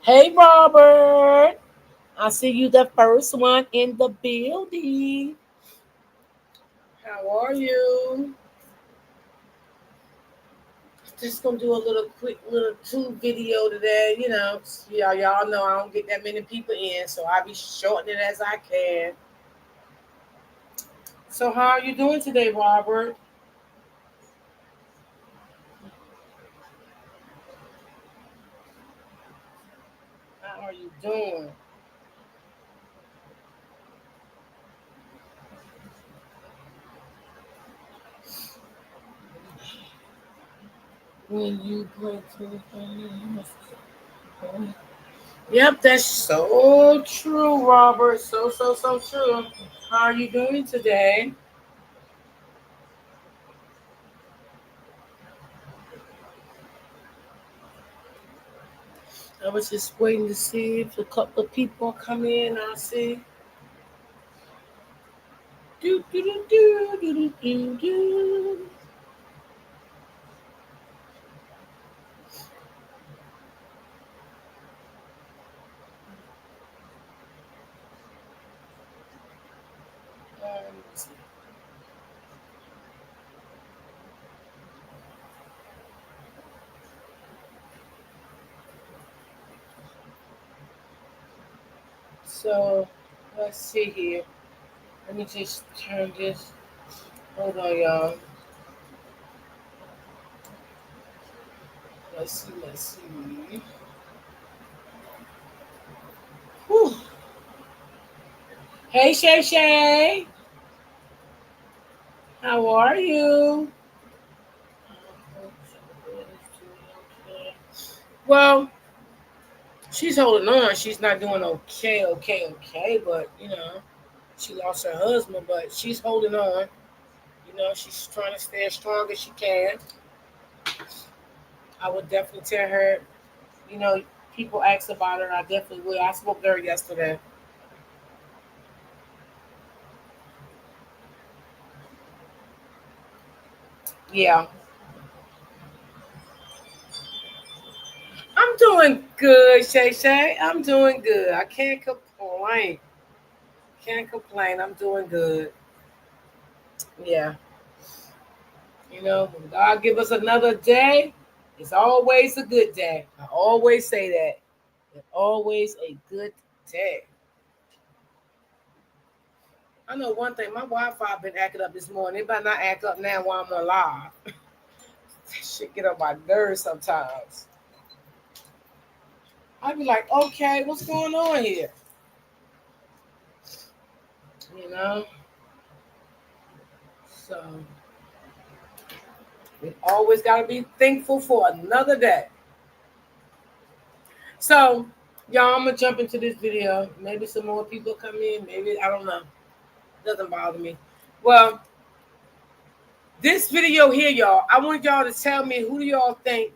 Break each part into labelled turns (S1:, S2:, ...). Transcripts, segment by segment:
S1: Hey, Robert. I see you the first one in the building. How are you? Just gonna do a little quick little two video today. Y'all know I don't get that many people in, so I be shortening it as I can. So how are you doing today, Robert? How are you doing? When you play telephone, yep, that's so true, Robert. So true. How are you doing today? I was just waiting to see if a couple of people come in. I'll see. Do, do, do, do, do, do, do. Let's see. So, let's see here. Let me just turn this. Hold on, y'all. Let's see. Whew. Hey, Shay Shay. How are you? Well, she's holding on. She's not doing okay, but she lost her husband, but she's holding on. She's trying to stay as strong as she can. I would definitely tell her, you know, people ask about her. I definitely will. I spoke to her yesterday. Yeah. I'm doing good, Shay Shay. I'm doing good. I can't complain. Can't complain. I'm doing good. Yeah. When God give us another day, it's always a good day. I always say that. It's always a good day. I know one thing. My Wi-Fi been acting up this morning. It better not act up now while I'm on live. That shit get on my nerves sometimes. I be like, okay, what's going on here? You know. So we always gotta be thankful for another day. So, y'all, I'm gonna jump into this video. Maybe some more people come in. Maybe I don't know. Doesn't bother me. Well, this video here, y'all, I want y'all to tell me who do y'all think.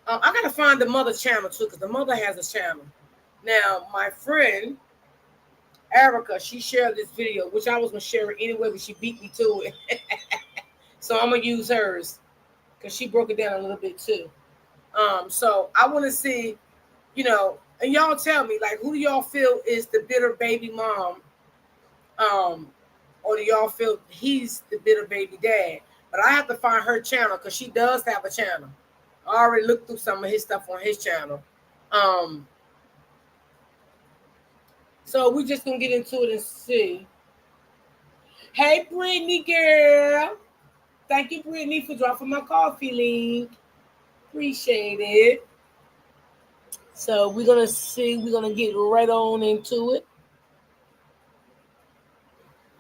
S1: I gotta find the mother channel too, because the mother has a channel. Now, my friend Erica, she shared this video, which I was gonna share it anyway, but she beat me to it. So I'm gonna use hers because she broke it down a little bit too. So I want to see, and y'all tell me, like, who do y'all feel is the bitter baby mom, um, or do y'all feel he's the bitter baby dad? But I have to find her channel because she does have a channel. I already looked through some of his stuff on his channel. Um, so we just gonna get into it and see. Hey, Brittany, girl. Thank you, Brittany, for dropping my coffee link. Appreciate it. So we're gonna see. We're gonna get right on into it.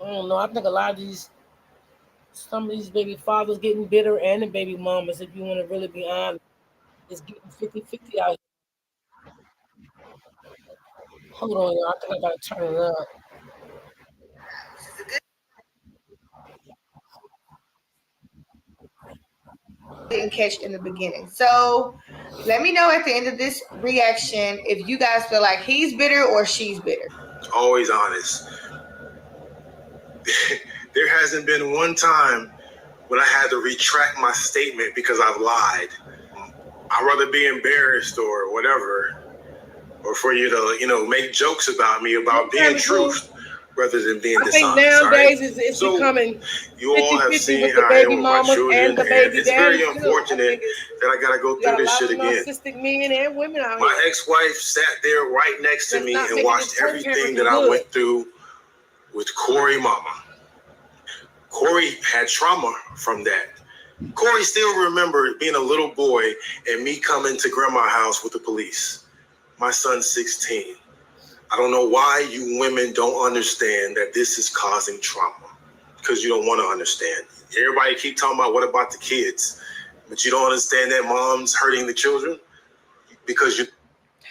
S1: I don't know. I think a lot of some of these baby fathers getting bitter and the baby mamas, if you want to really be honest, it's getting 50-50 out here. Hold on, y'all. I think I gotta turn it up.
S2: Didn't catch in the beginning. So let me know at the end of this reaction if you guys feel like he's bitter or she's bitter.
S3: Always honest. There hasn't been one time when I had to retract my statement because I've lied. I'd rather be embarrassed or whatever or for you to, make jokes about me about being truth rather than being dishonest.
S1: I think nowadays
S3: right?
S1: it's
S3: so
S1: becoming
S3: you all have
S1: 50-50
S3: seen
S1: with the
S3: how I am
S1: baby
S3: with my
S1: mamas
S3: children,
S1: and the baby
S3: it's very
S1: daddies too.
S3: unfortunate that I gotta go through this shit
S1: Got a lot
S3: again.
S1: of narcissistic men and women out
S3: My
S1: here.
S3: ex-wife sat there right next to me and watched everything that I went through with Corey mama. Corey had trauma from that. Corey still remembered being a little boy and me coming to grandma's house with the police. My son's 16. I don't know why you women don't understand that this is causing trauma, because you don't want to understand. Everybody keep talking about what about the kids, but you don't understand that mom's hurting the children because you.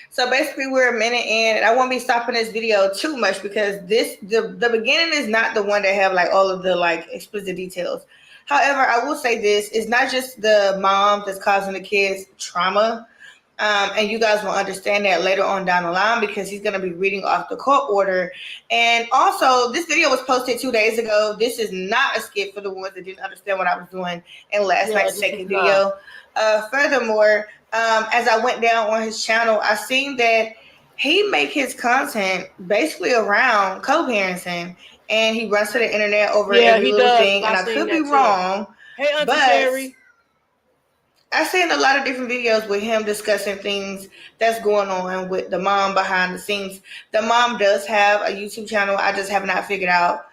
S2: So basically, we're a minute in, and I won't be stopping this video too much because the beginning is not the one that have like all of the like explicit details. However, I will say this: it's not just the mom that's causing the kids trauma, and you guys will understand that later on down the line because he's going to be reading off the court order. And also, this video was posted 2 days ago. This is not a skit for the ones that didn't understand what I was doing in last night's second video. Furthermore, as I went down on his channel, I seen that he make his content basically around co-parenting, and he runs to the internet over every little thing. And I could be wrong, but I've seen a lot of different videos with him discussing things that's going on with the mom behind the scenes. The mom does have a YouTube channel. I just have not figured out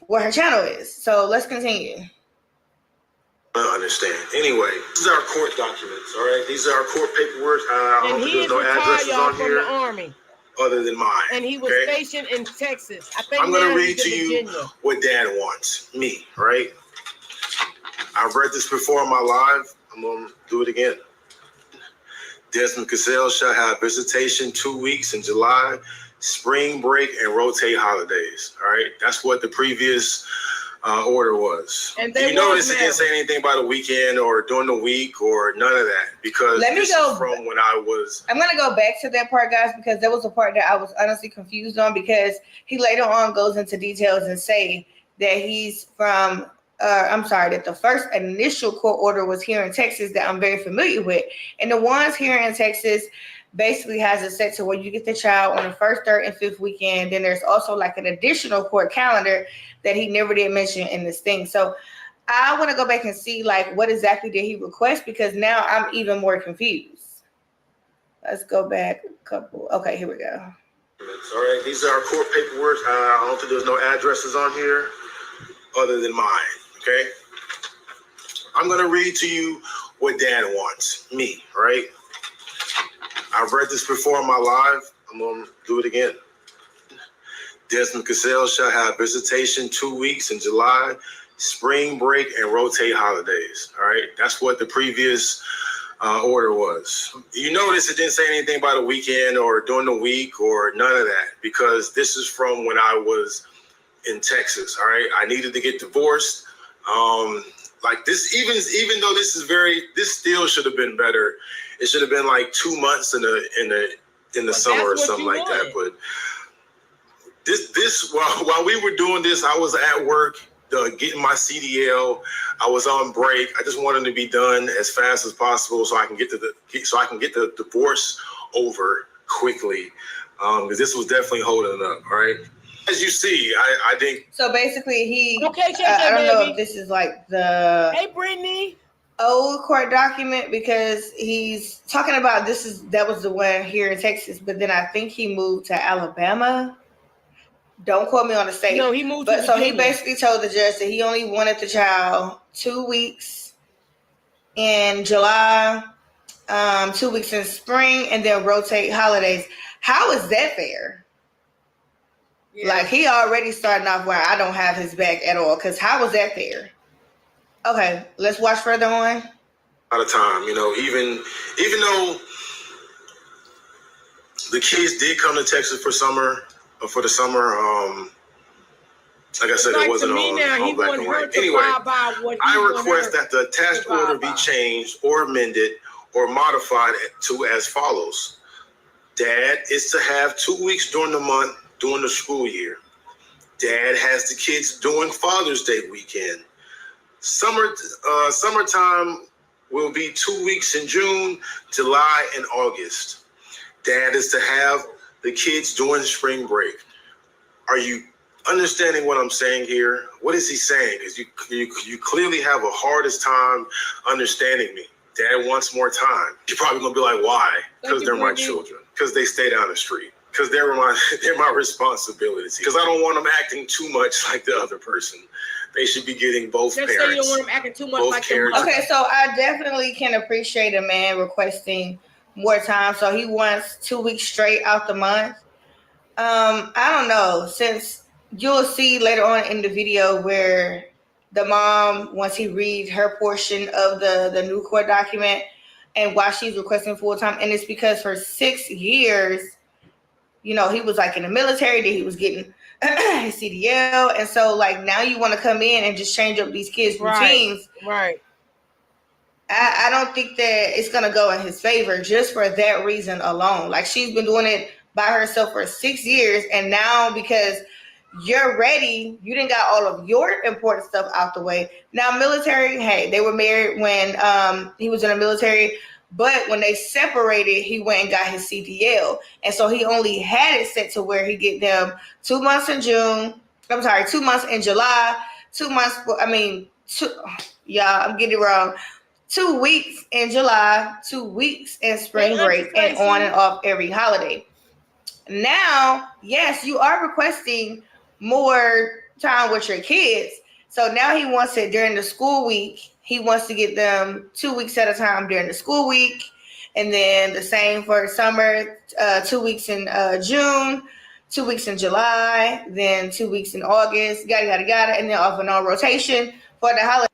S2: what her channel is. So let's continue.
S3: I understand. Anyway, these are our court documents, all right? These are our court paperwork. I don't think there's no addresses on here
S1: from the Army.
S3: Other than mine.
S1: And he was stationed in Texas. I think
S3: I'm going to read to you what Dad wants. Me, all right? I've read this before in my live. I'm going to do it again. Desmond Cassell shall have visitation 2 weeks in July, spring break, and rotate holidays, all right? That's what the previous order was. And you notice it didn't say anything about a weekend or during the week or none of that, because this is from when I was. I'm gonna go back to that part, guys, because there was a part that I was honestly confused on, because he later on goes into details and say that he's from. That the first initial court order was here in Texas that I'm very familiar with, and the ones here in Texas basically has it set to where you get the child on the first, third, and fifth weekend. Then there's also like an additional court calendar that he never did mention in this thing. So I want to go back and see like what exactly did he request, because now I'm even more confused. Let's go back a couple. Okay, here we go. All right, these are our court paperwork. I don't think there's no addresses on here other than mine, okay? I'm going to read to you what Dad wants. Me, right? I've read this before in my live. I'm going to do it again. Desmond Cassell shall have visitation 2 weeks in July, spring break, and rotate holidays. All right, that's what the previous order was. You notice it didn't say anything about a weekend or during the week or none of that, because this is from when I was in Texas. All right, I needed to get divorced. Like this, even though this still should have been better. It should have been like 2 months in the summer or something like that. But this while we were doing this, I was at work getting my CDL. I was on break. I just wanted to be done as fast as possible so I can get the divorce over quickly. Because this was definitely holding up. All right. As you see, I think.
S2: So basically, he. I don't know if this is like the.
S1: Hey, Brittany.
S2: Old court document, because he's talking about that was the one here in Texas, but then I think he moved to Alabama. Don't quote me on the state.
S1: No, he moved.
S2: But so he basically told the judge that he only wanted the child 2 weeks in July, 2 weeks in spring, and then rotate holidays. How is that fair? Yeah. Like he already starting off where I don't have his back at all. Because how was that fair? Okay, let's watch further on.
S3: A lot of time, even though the kids did come to Texas for the summer, like I said, it wasn't on black and white. Anyway, I request that the attached order be changed or amended or modified to as follows. Dad is to have 2 weeks during the month during the school year. Dad has the kids during Father's Day weekend. Summertime will be 2 weeks in June, July, and August. dad is to have the kids during spring break. Are you understanding what I'm saying here? What is he saying? Because you clearly have a hardest time understanding me. Dad wants more time. You're probably gonna be like, why? Because they're my children. Because they stay down the street. Because they're my responsibility. Because I don't want them acting too much like the other person. They should be getting both parents.
S1: Say you don't want them acting too much like their mother.
S2: Okay, so I definitely can appreciate a man requesting more time. So he wants 2 weeks straight out the month. I don't know, since you'll see later on in the video where the mom, once he reads her portion of the new court document and why she's requesting full time, and it's because for 6 years, you know, he was like in the military, then he was getting his CDL, and so like now you want to come in and just change up these kids' routines.
S1: Right.
S2: I don't think that it's gonna go in his favor just for that reason alone. Like, she's been doing it by herself for 6 years, and now because you're ready, you didn't got all of your important stuff out the way. Now, military, hey, they were married when he was in the military, but when they separated, he went and got his CDL, and so he only had it set to where he get them 2 months in 2 months in July, 2 months. I'm getting it wrong. 2 weeks in July, 2 weeks in spring break, and on and off every holiday. Now, yes, you are requesting more time with your kids. So now he wants it during the school week. He wants to get them 2 weeks at a time during the school week. And then the same for summer, 2 weeks in June, 2 weeks in July, then 2 weeks in August, and then off and on rotation for the holiday.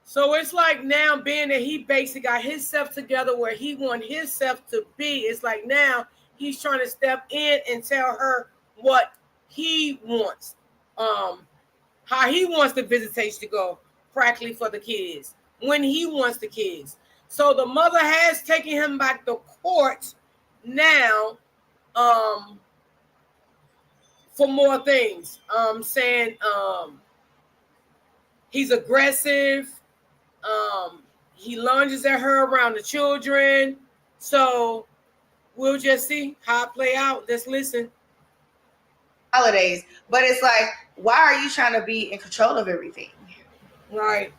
S1: So it's like now, being that he basically got himself together where he want himself to be, it's like now he's trying to step in and tell her what he wants, how he wants the visitation to go practically for the kids, when he wants the kids. So the mother has taken him back to court now for more things. Saying he's aggressive. He lunges at her around the children. So we'll just see how it play out. Let's listen.
S2: Holidays, but it's like, why are you trying to be in control of everything?
S1: Right.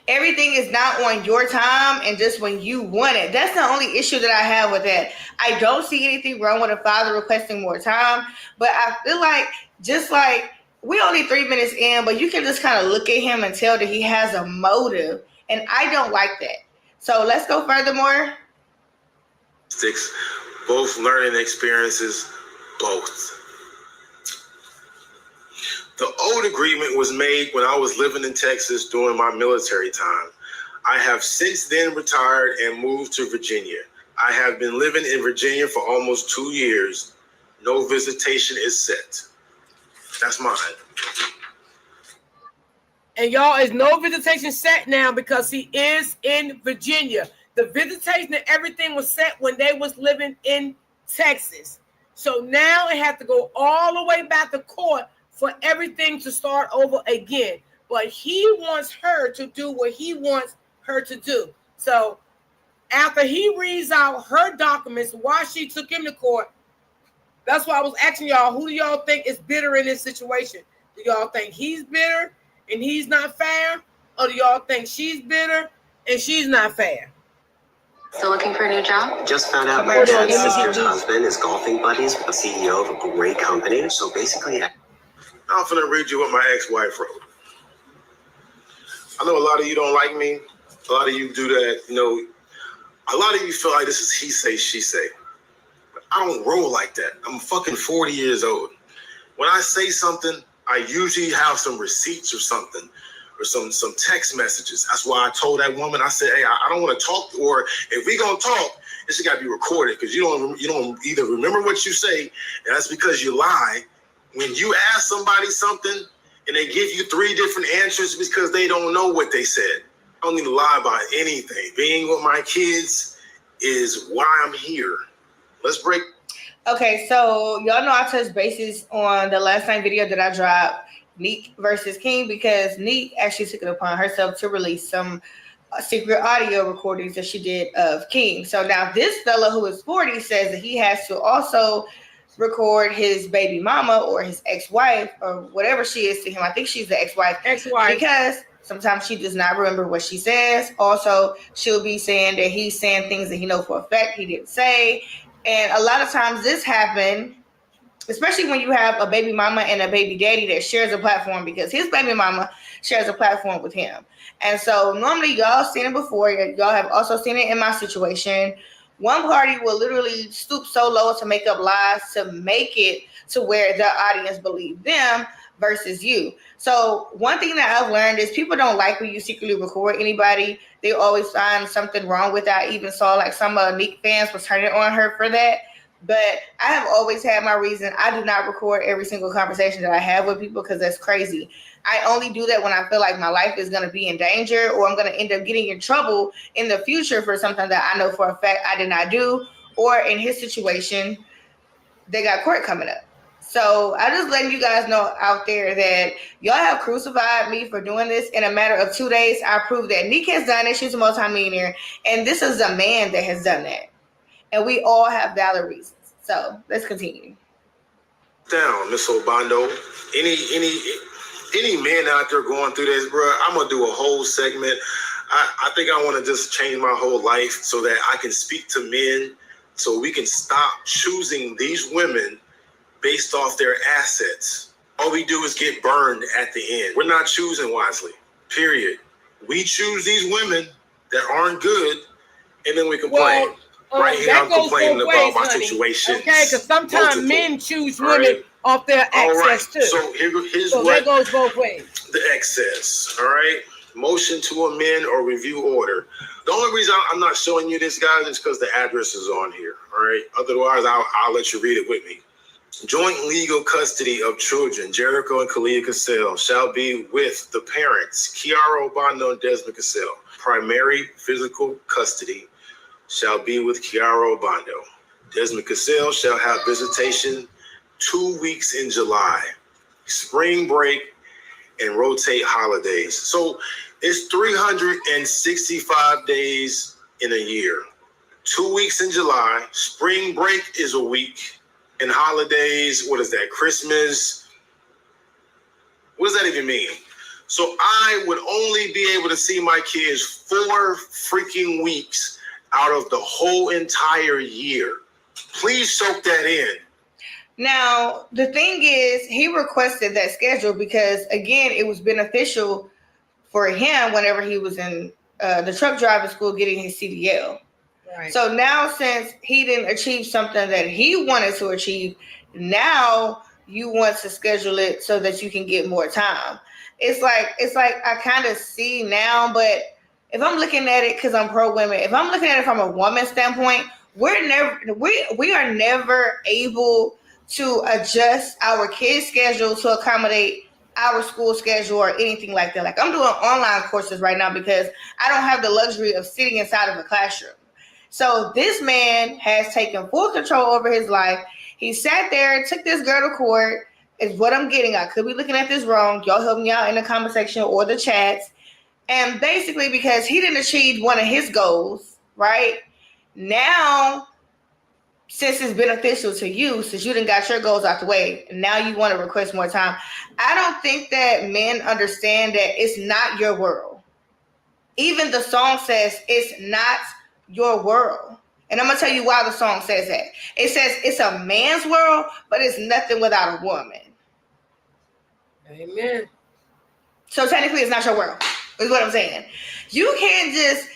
S2: Everything is not on your time and just when you want it. That's the only issue that I have with that. I don't see anything wrong with a father requesting more time, but I feel like, just like, we only 3 minutes in, but you can just kind of look at him and tell that he has a motive, and I don't like that. So let's go furthermore.
S3: Both learning experiences, both. The old agreement was made when I was living in Texas during my military time. I have since then retired and moved to Virginia. I have been living in Virginia for almost 2 years. No visitation is set. That's mine.
S1: And y'all, is no visitation set now because he is in Virginia. The visitation and everything was set when they was living in Texas. So now it has to go all the way back to court for everything to start over again. But he wants her to do what he wants her to do. So after he reads out her documents, why she took him to court, that's why I was asking y'all, who do y'all think is bitter in this situation? Do y'all think he's bitter and he's not fair? Or do y'all think she's bitter and she's not fair?
S4: Still looking for a new job?
S5: Just found out my dad's sister's husband is golfing buddies with the CEO of a great company. So basically,
S3: I'm finna read you what my ex-wife wrote. I know a lot of you don't like me. A lot of you do that. You know, a lot of you feel like this is he say, she say. But I don't roll like that. I'm fucking 40 years old. When I say something, I usually have some receipts or something, or some text messages. That's why I told that woman, I said, hey, I don't want to talk, or if we gonna talk, this has got to be recorded, because you don't either remember what you say, and that's because you lie. When you ask somebody something and they give you 3 different answers because they don't know what they said. I don't need to lie about anything. Being with my kids is why I'm here. Let's break.
S2: Okay, so y'all know I touched bases on the last time video that I dropped, Neek versus King, because Neek actually took it upon herself to release some secret audio recordings that she did of King. So now this fella who is 40 says that he has to also record his baby mama or his ex-wife or whatever she is to him. I think she's the ex-wife. Because sometimes she does not remember what she says. Also, she'll be saying that he's saying things that he knows for a fact he didn't say. And a lot of times this happens, especially when you have a baby mama and a baby daddy that shares a platform, because his baby mama shares a platform with him. And so normally y'all seen it before. Y'all have also seen it in my situation. One party will literally stoop so low to make up lies to make it to where the audience believe them versus you. So one thing that I've learned is people don't like when you secretly record anybody. They always find something wrong with that. I even saw like some Nick fans was turning on her for that. But I have always had my reason. I do not record every single conversation that I have with people because that's crazy. I only do that when I feel like my life is going to be in danger or I'm going to end up getting in trouble in the future for something that I know for a fact I did not do. Or in his situation, they got court coming up. So I just letting you guys know out there that y'all have crucified me for doing this. In a matter of 2 days, I proved that Nick has done it. She's a multimillionaire. And this is a man that has done that. And we all have valid reasons. So let's continue.
S3: Down, Miss Obando. Any men out there going through this, bro, I'm going to do a whole segment. I think I want to just change my whole life so that I can speak to men so we can stop choosing these women based off their assets. All we do is get burned at the end. We're not choosing wisely, period. We choose these women that aren't good, and then we complain. Right here, I'm complaining about my situation.
S1: Okay, because sometimes men choose women off their access too.
S3: So here's
S1: so
S3: what
S1: that goes both ways.
S3: The excess, all right? Motion to amend or review order. The only reason I'm not showing you this, guys, is because the address is on here, all right? Otherwise, I'll let you read it with me. Joint legal custody of children, Jericho and Kalia Cassell, shall be with the parents, Kiara Obando and Desmond Cassell. Primary physical custody shall be with Kiara Obando. Desmond Cassell shall have visitation 2 weeks in July, spring break, and rotate holidays. So it's 365 days in a year. 2 weeks in July, spring break is a week, and holidays, what is that, Christmas? What does that even mean? So I would only be able to see my kids 4 freaking weeks out of the whole entire year. Please soak that in.
S2: Now, the thing is, he requested that schedule because, again, it was beneficial for him whenever he was in the truck driving school getting his CDL. Right. So now, since he didn't achieve something that he wanted to achieve, now you want to schedule it so that you can get more time. It's like I kind of see now, but if I'm looking at it because I'm pro women, if I'm looking at it from a woman's standpoint, we are never able to adjust our kids' schedule to accommodate our school schedule or anything like that. Like I'm doing online courses right now because I don't have the luxury of sitting inside of a classroom. So this man has taken full control over his life. He sat there, took this girl to court, is what I'm getting. I could be looking at this wrong. Y'all help me out in the comment section or the chats. And basically because he didn't achieve one of his goals, right? Now, since it's beneficial to you, since you done got your goals out the way, now you want to request more time. I don't think that men understand that it's not your world. Even the song says it's not your world. And I'm going to tell you why the song says that. It says it's a man's world, but it's nothing without a woman.
S1: Amen.
S2: So technically it's not your world, is what I'm saying. You can't just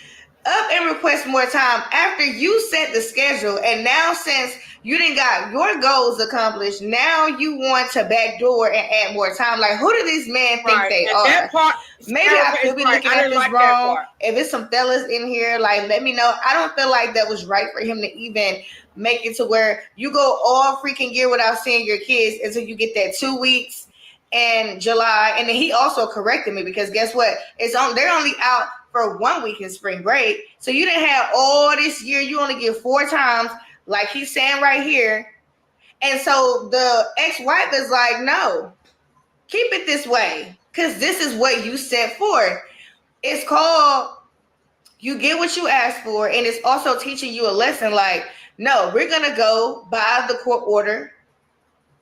S2: up and request more time after you set the schedule. And now since you didn't got your goals accomplished, now you want to backdoor and add more time. Like, who do these men think they are?
S1: That part,
S2: maybe I could be looking at this wrong. If it's some fellas in here, like, let me know. I don't feel like that was right for him to even make it to where you go all freaking year without seeing your kids until you get that 2 weeks in July. And then he also corrected me because guess what? They're only out for 1 week in spring break. So you didn't have all this year. You only get 4 times, like he's saying right here. And so the ex-wife is like, no, keep it this way because this is what you set forth. It's called You get what you ask for, and it's also teaching you a lesson. Like, no, we're gonna go by the court order,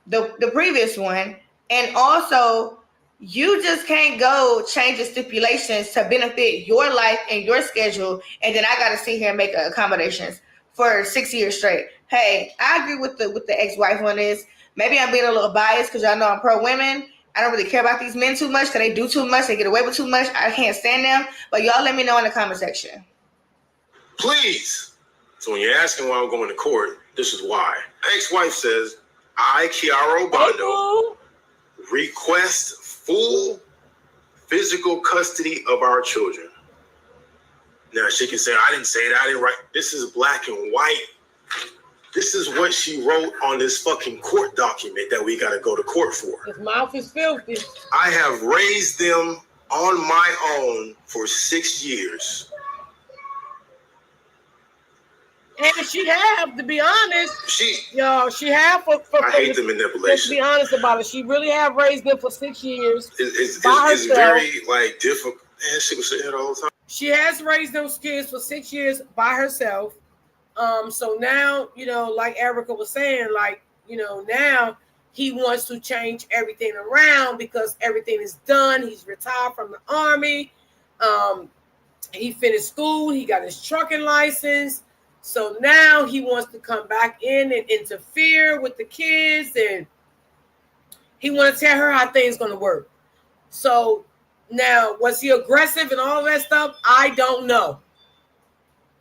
S2: the previous one, and also you just can't go change the stipulations to benefit your life and your schedule, and then I got to sit here and make accommodations for 6 years straight. Hey, I agree with the ex-wife on this. Maybe I'm being a little biased because y'all know I'm pro women. I don't really care about these men too much because they do too much. They get away with too much. I can't stand them. But y'all let me know in the comment section.
S3: Please. So when you're asking why I'm going to court, this is why. Ex-wife says, I, Kiara Obando, request full physical custody of our children. Now she can say, I didn't say that, I didn't write. This is black and white. This is what she wrote on this fucking court document that we got to go to court for.
S1: His mouth is filthy.
S3: I have raised them on my own for 6 years.
S1: And she have, to be honest, she have
S3: I hate the manipulation.
S1: Let's be honest about it. She really have raised them for 6 years.
S3: It's very like difficult. Man, she was sitting here all the time.
S1: She has raised those kids for 6 years by herself. So now, like Erica was saying, now he wants to change everything around because everything is done. He's retired from the Army. He finished school. He got his trucking license. So now he wants to come back in and interfere with the kids, and he want to tell her how things going to work. So now, was he aggressive and all that stuff? I don't know.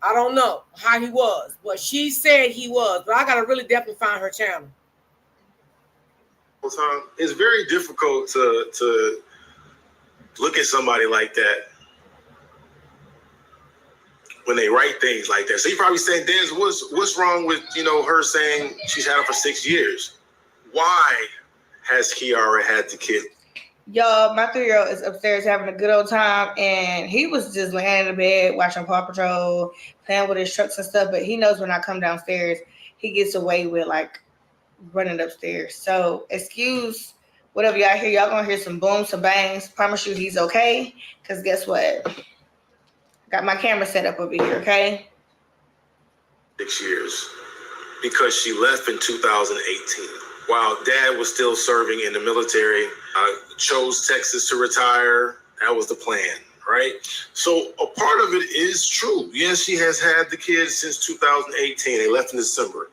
S1: I don't know how he was, but she said he was. But I got to really definitely find her channel.
S3: It's very difficult to look at somebody like that when they write things like that. So you're probably saying, Des, what's wrong with, her saying she's had it for 6 years? Why has Kiara had the kid?
S2: Y'all, my 3-year-old is upstairs having a good old time, and he was just laying in the bed watching Paw Patrol, playing with his trucks and stuff, but he knows when I come downstairs, he gets away with, running upstairs. So, excuse whatever y'all hear. Y'all gonna hear some booms, some bangs. Promise you he's okay, because guess what? Got my camera set up over here, okay?
S3: 6 years. Because she left in 2018. While dad was still serving in the military, chose Texas to retire. That was the plan, right? So a part of it is true. Yes, she has had the kids since 2018. They left in December.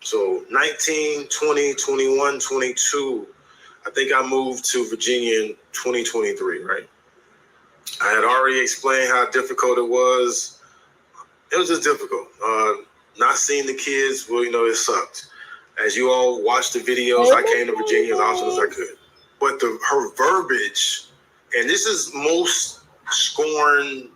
S3: So 19, 20, 21, 22. I think I moved to Virginia in 2023, right? I had already explained how difficult it was. It was just difficult. Not seeing the kids, well, it sucked. As you all watched the videos, I came to Virginia as often as I could. But her verbiage, and this is most scorn,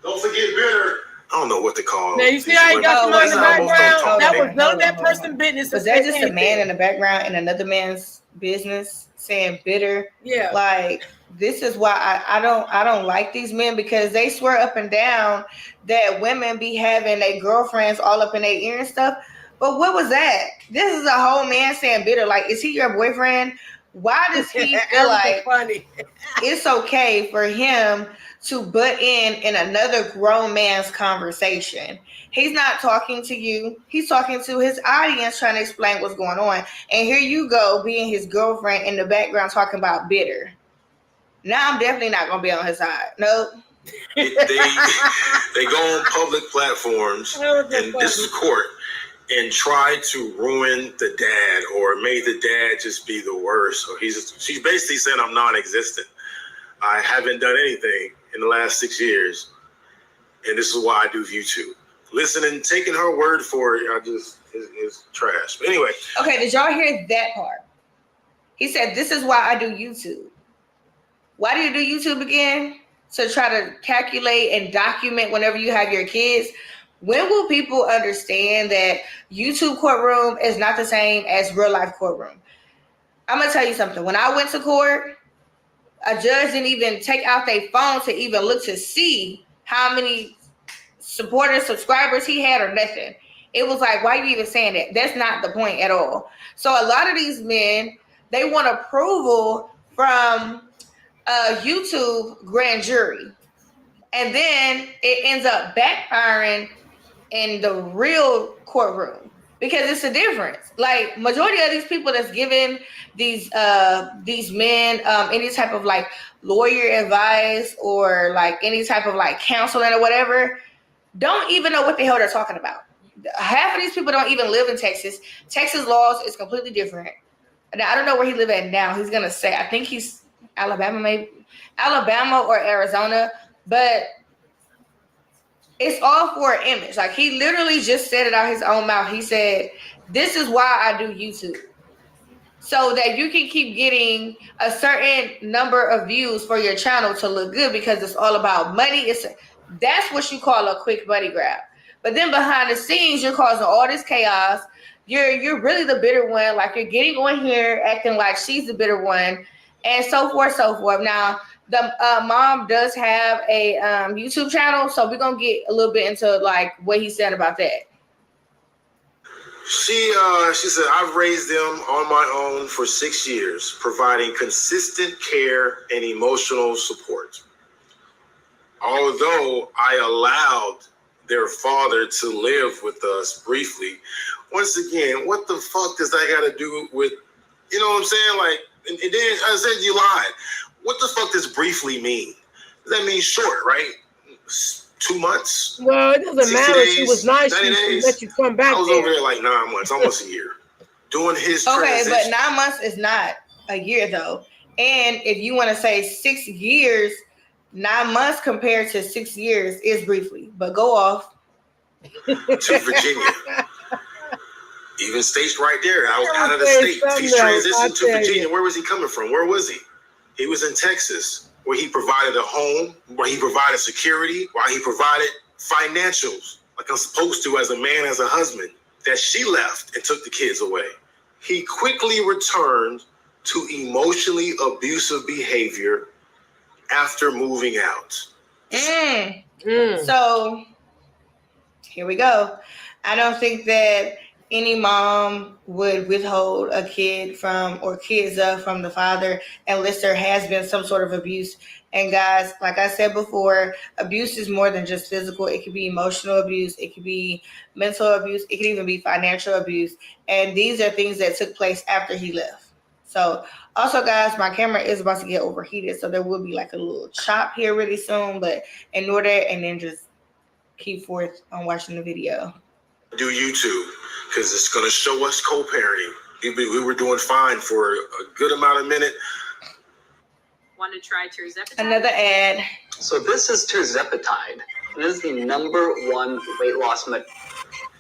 S3: don't forget bitter. I don't know what to call it.
S1: Now, you see how he got somebody in the background? That was none of that person's business.
S2: Was that just a man in the background in another man's business saying bitter?
S1: Yeah.
S2: This is why I don't like these men, because they swear up and down that women be having their girlfriends all up in their ear and stuff. But what was that? This is a whole man saying bitter. Is he your boyfriend? Why does he feel like it's okay for him to butt in another grown man's conversation? He's not talking to you. He's talking to his audience, trying to explain what's going on. And here you go, being his girlfriend in the background, talking about bitter. Now I'm definitely not going to be on his side. Nope.
S3: They go on public platforms, and this is court, and try to ruin the dad or make the dad just be the worst. So she's basically saying I'm non-existent. I haven't done anything in the last 6 years, and this is why I do YouTube. Listening, taking her word for it, is trash. But anyway.
S2: Okay, did y'all hear that part? He said, this is why I do YouTube. Why do you do YouTube again? To try to calculate and document whenever you have your kids. When will people understand that YouTube courtroom is not the same as real life courtroom? I'm going to tell you something. When I went to court, a judge didn't even take out their phone to even look to see how many subscribers he had or nothing. It was like, why are you even saying that? That's not the point at all. So a lot of these men, they want approval from a YouTube grand jury. and then it ends up backfiring in the real courtroom because it's a difference. Like majority of these people that's giving these men any type of like lawyer advice or like any type of like counseling or whatever don't even know what the hell they're talking about. Half of these people don't even live in Texas. Texas laws is completely different. Now, I don't know where he live at now. He's gonna say, I think he's Alabama, maybe Alabama or Arizona, but it's all for an image. Like he literally just said it out his own mouth. He said, "This is why I do YouTube, so that you can keep getting a certain number of views for your channel to look good because it's all about money." That's what you call a quick money grab. But then behind the scenes, you're causing all this chaos. You're really the bitter one. Like you're getting on here acting like she's the bitter one, and so forth, so forth. Now, the mom does have a YouTube channel, so we're gonna get a little bit into like what he said about that.
S3: She said, "I've raised them on my own for 6 years, providing consistent care and emotional support. Although I allowed their father to live with us briefly." Once again, what the fuck does that got to do with, you know what I'm saying? Like, and then I said you lied. What the fuck does briefly mean? That means short, right? 2 months?
S1: Well, it doesn't matter.
S3: Days,
S1: She was nice. She let you come back.
S3: I was over there like 9 months, almost a year, doing his
S2: Okay,
S3: transition.
S2: but 9 months is not a year though. And if you want to say 6 years, 9 months compared to 6 years is briefly. But go off.
S3: To Virginia. Even states right there, out of the state. He transitioned to Virginia. Where was he coming from? Where was he? He was in Texas, where he provided a home, where he provided security, while he provided financials, like I'm supposed to as a man, as a husband, that she left and took the kids away. He quickly returned to emotionally abusive behavior after moving out.
S2: So here we go. I don't think that any mom would withhold a kid from or kids from the father unless there has been some sort of abuse. And guys, like I said before, abuse is more than just physical. It could be emotional abuse. It could be mental abuse. It could even be financial abuse. And these are things that took place after he left. So also, guys, my camera is about to get overheated. So there will be like a little chop here really soon. But ignore that and then just keep forth on watching the video.
S3: Do YouTube, because it's going to show us co-parenting. We were doing fine for a good amount of minute.
S6: Want to try tirzepatide?
S2: Another ad.
S5: So this is tirzepatide. This is the #1 weight loss med.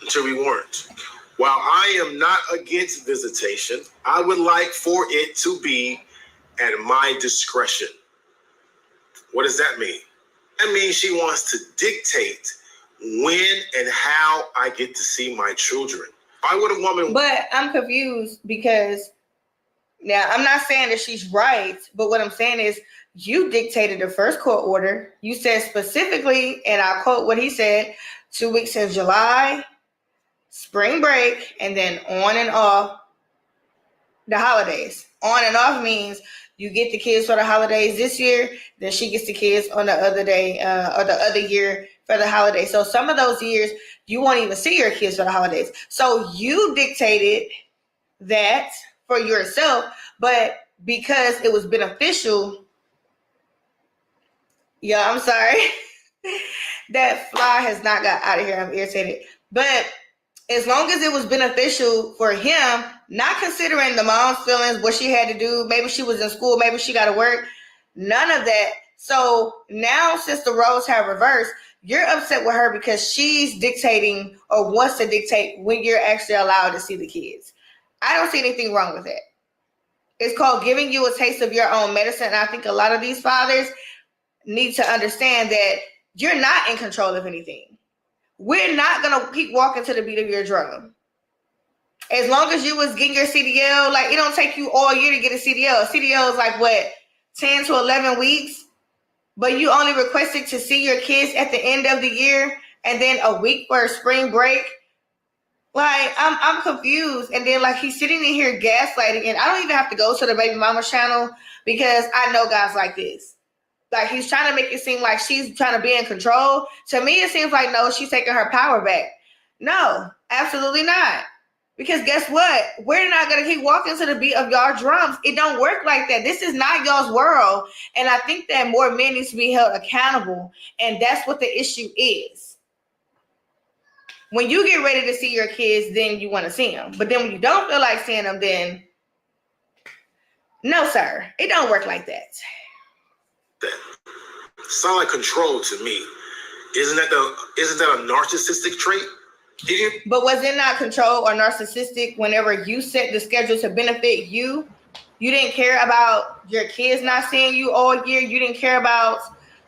S3: Until we weren't. While I am not against visitation, I would like for it to be at my discretion. What does that mean? That means she wants to dictate when and how I get to see my children. Why would a woman?
S2: But I'm confused because now I'm not saying that she's right, but what I'm saying is you dictated the first court order. You said specifically, and I'll quote what he said, 2 weeks in July, spring break, and then on and off the holidays. On and off means you get the kids for the holidays this year, then she gets the kids on the other day or the other year for the holidays. So some of those years you won't even see your kids for the holidays. So you dictated that for yourself, but because it was beneficial, yeah, I'm sorry. That fly has not got out of here. I'm irritated. But as long as it was beneficial for him, not considering the mom's feelings, what she had to do, maybe she was in school, maybe she got to work, none of that. So now since the roles have reversed, you're upset with her because she's dictating or wants to dictate when you're actually allowed to see the kids. I don't see anything wrong with that. It's called giving you a taste of your own medicine. And I think a lot of these fathers need to understand that you're not in control of anything. We're not going to keep walking to the beat of your drum. As long as you was getting your CDL, like it don't take you all year to get a CDL. A CDL is like what, 10 to 11 weeks? But you only requested to see your kids at the end of the year and then a week for a spring break. Like, I'm confused. And then like he's sitting in here gaslighting, and I don't even have to go to the baby mama channel because I know guys like this. like he's trying to make it seem like she's trying to be in control. To me, it seems like no, she's taking her power back. No, absolutely not. Because guess what? We're not gonna keep walking to the beat of y'all drums. It don't work like that. This is not y'all's world. And I think that more men need to be held accountable. And that's what the issue is. When you get ready to see your kids, then you want to see them. But then when you don't feel like seeing them, then no, sir. It don't work like that.
S3: Sound like control to me. Isn't that a narcissistic trait?
S2: But was it not control or narcissistic whenever you set the schedule to benefit you? You didn't care about your kids not seeing you all year. You didn't care about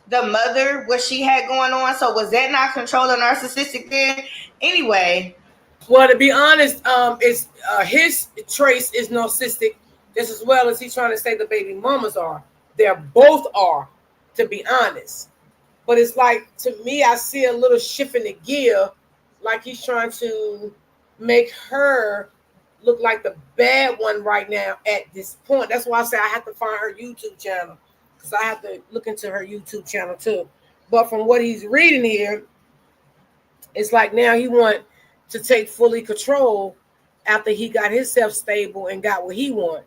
S2: the mother, what she had going on. So was that not control or narcissistic then? Anyway.
S1: Well, to be honest, it's his trace is narcissistic just as well as he's trying to say the baby mamas are. They both are, to be honest. But it's like, to me, I see a little shift in the gear, like he's trying to make her look like the bad one right now at this point. That's why I say I have to find her YouTube channel, because I have to look into her YouTube channel too. But from what he's reading here, it's like now he want to take fully control after he got himself stable and got what he want.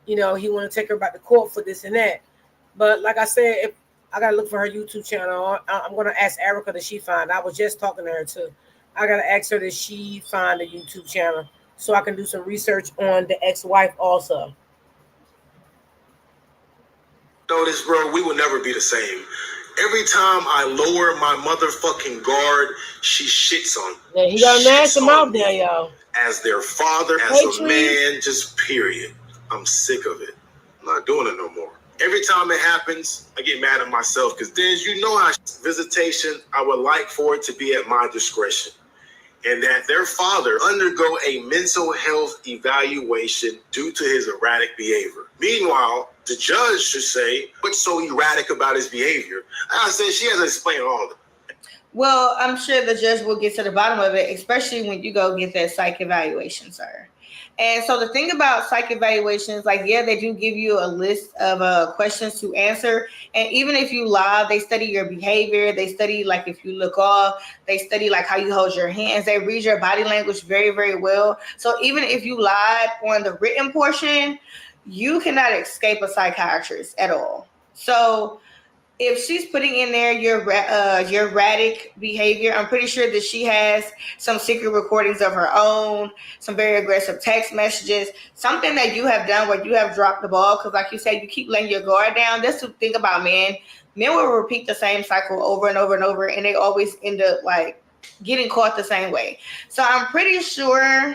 S1: You know, he want to take her back to court for this and that. But like I said, if I got to look for her YouTube channel, I'm going to ask Erica that she find. I was just talking to her too. I got to ask her that she find the YouTube channel so I can do some research on the ex-wife also.
S3: Notice, bro, we will never be the same. Every time I lower my motherfucking guard, she shits on me.
S1: Yeah, he got a nasty mouth there, y'all.
S3: As their father, as a man, just period. I'm sick of it. I'm not doing it no more. Every time it happens, I get mad at myself because then you know how visitation, I would like for it to be at my discretion. And that their father undergo a mental health evaluation due to his erratic behavior. Meanwhile, the judge should say, what's so erratic about his behavior? I said she has to explain all of it.
S2: Well, I'm sure the judge will get to the bottom of it, especially when you go get that psych evaluation, sir. And so the thing about psych evaluations, like, yeah, they do give you a list of questions to answer. And even if you lie, they study your behavior. They study, like, if you look off, they study, like, how you hold your hands. They read your body language very, very well. So even if you lied on the written portion, you cannot escape a psychiatrist at all. So if she's putting in there your erratic behavior, I'm pretty sure that she has some secret recordings of her own, some very aggressive text messages, something that you have done where you have dropped the ball. Because like you said, you keep letting your guard down. That's the thing about men. Men will repeat the same cycle over and over and over, and they always end up like getting caught the same way. So I'm pretty sure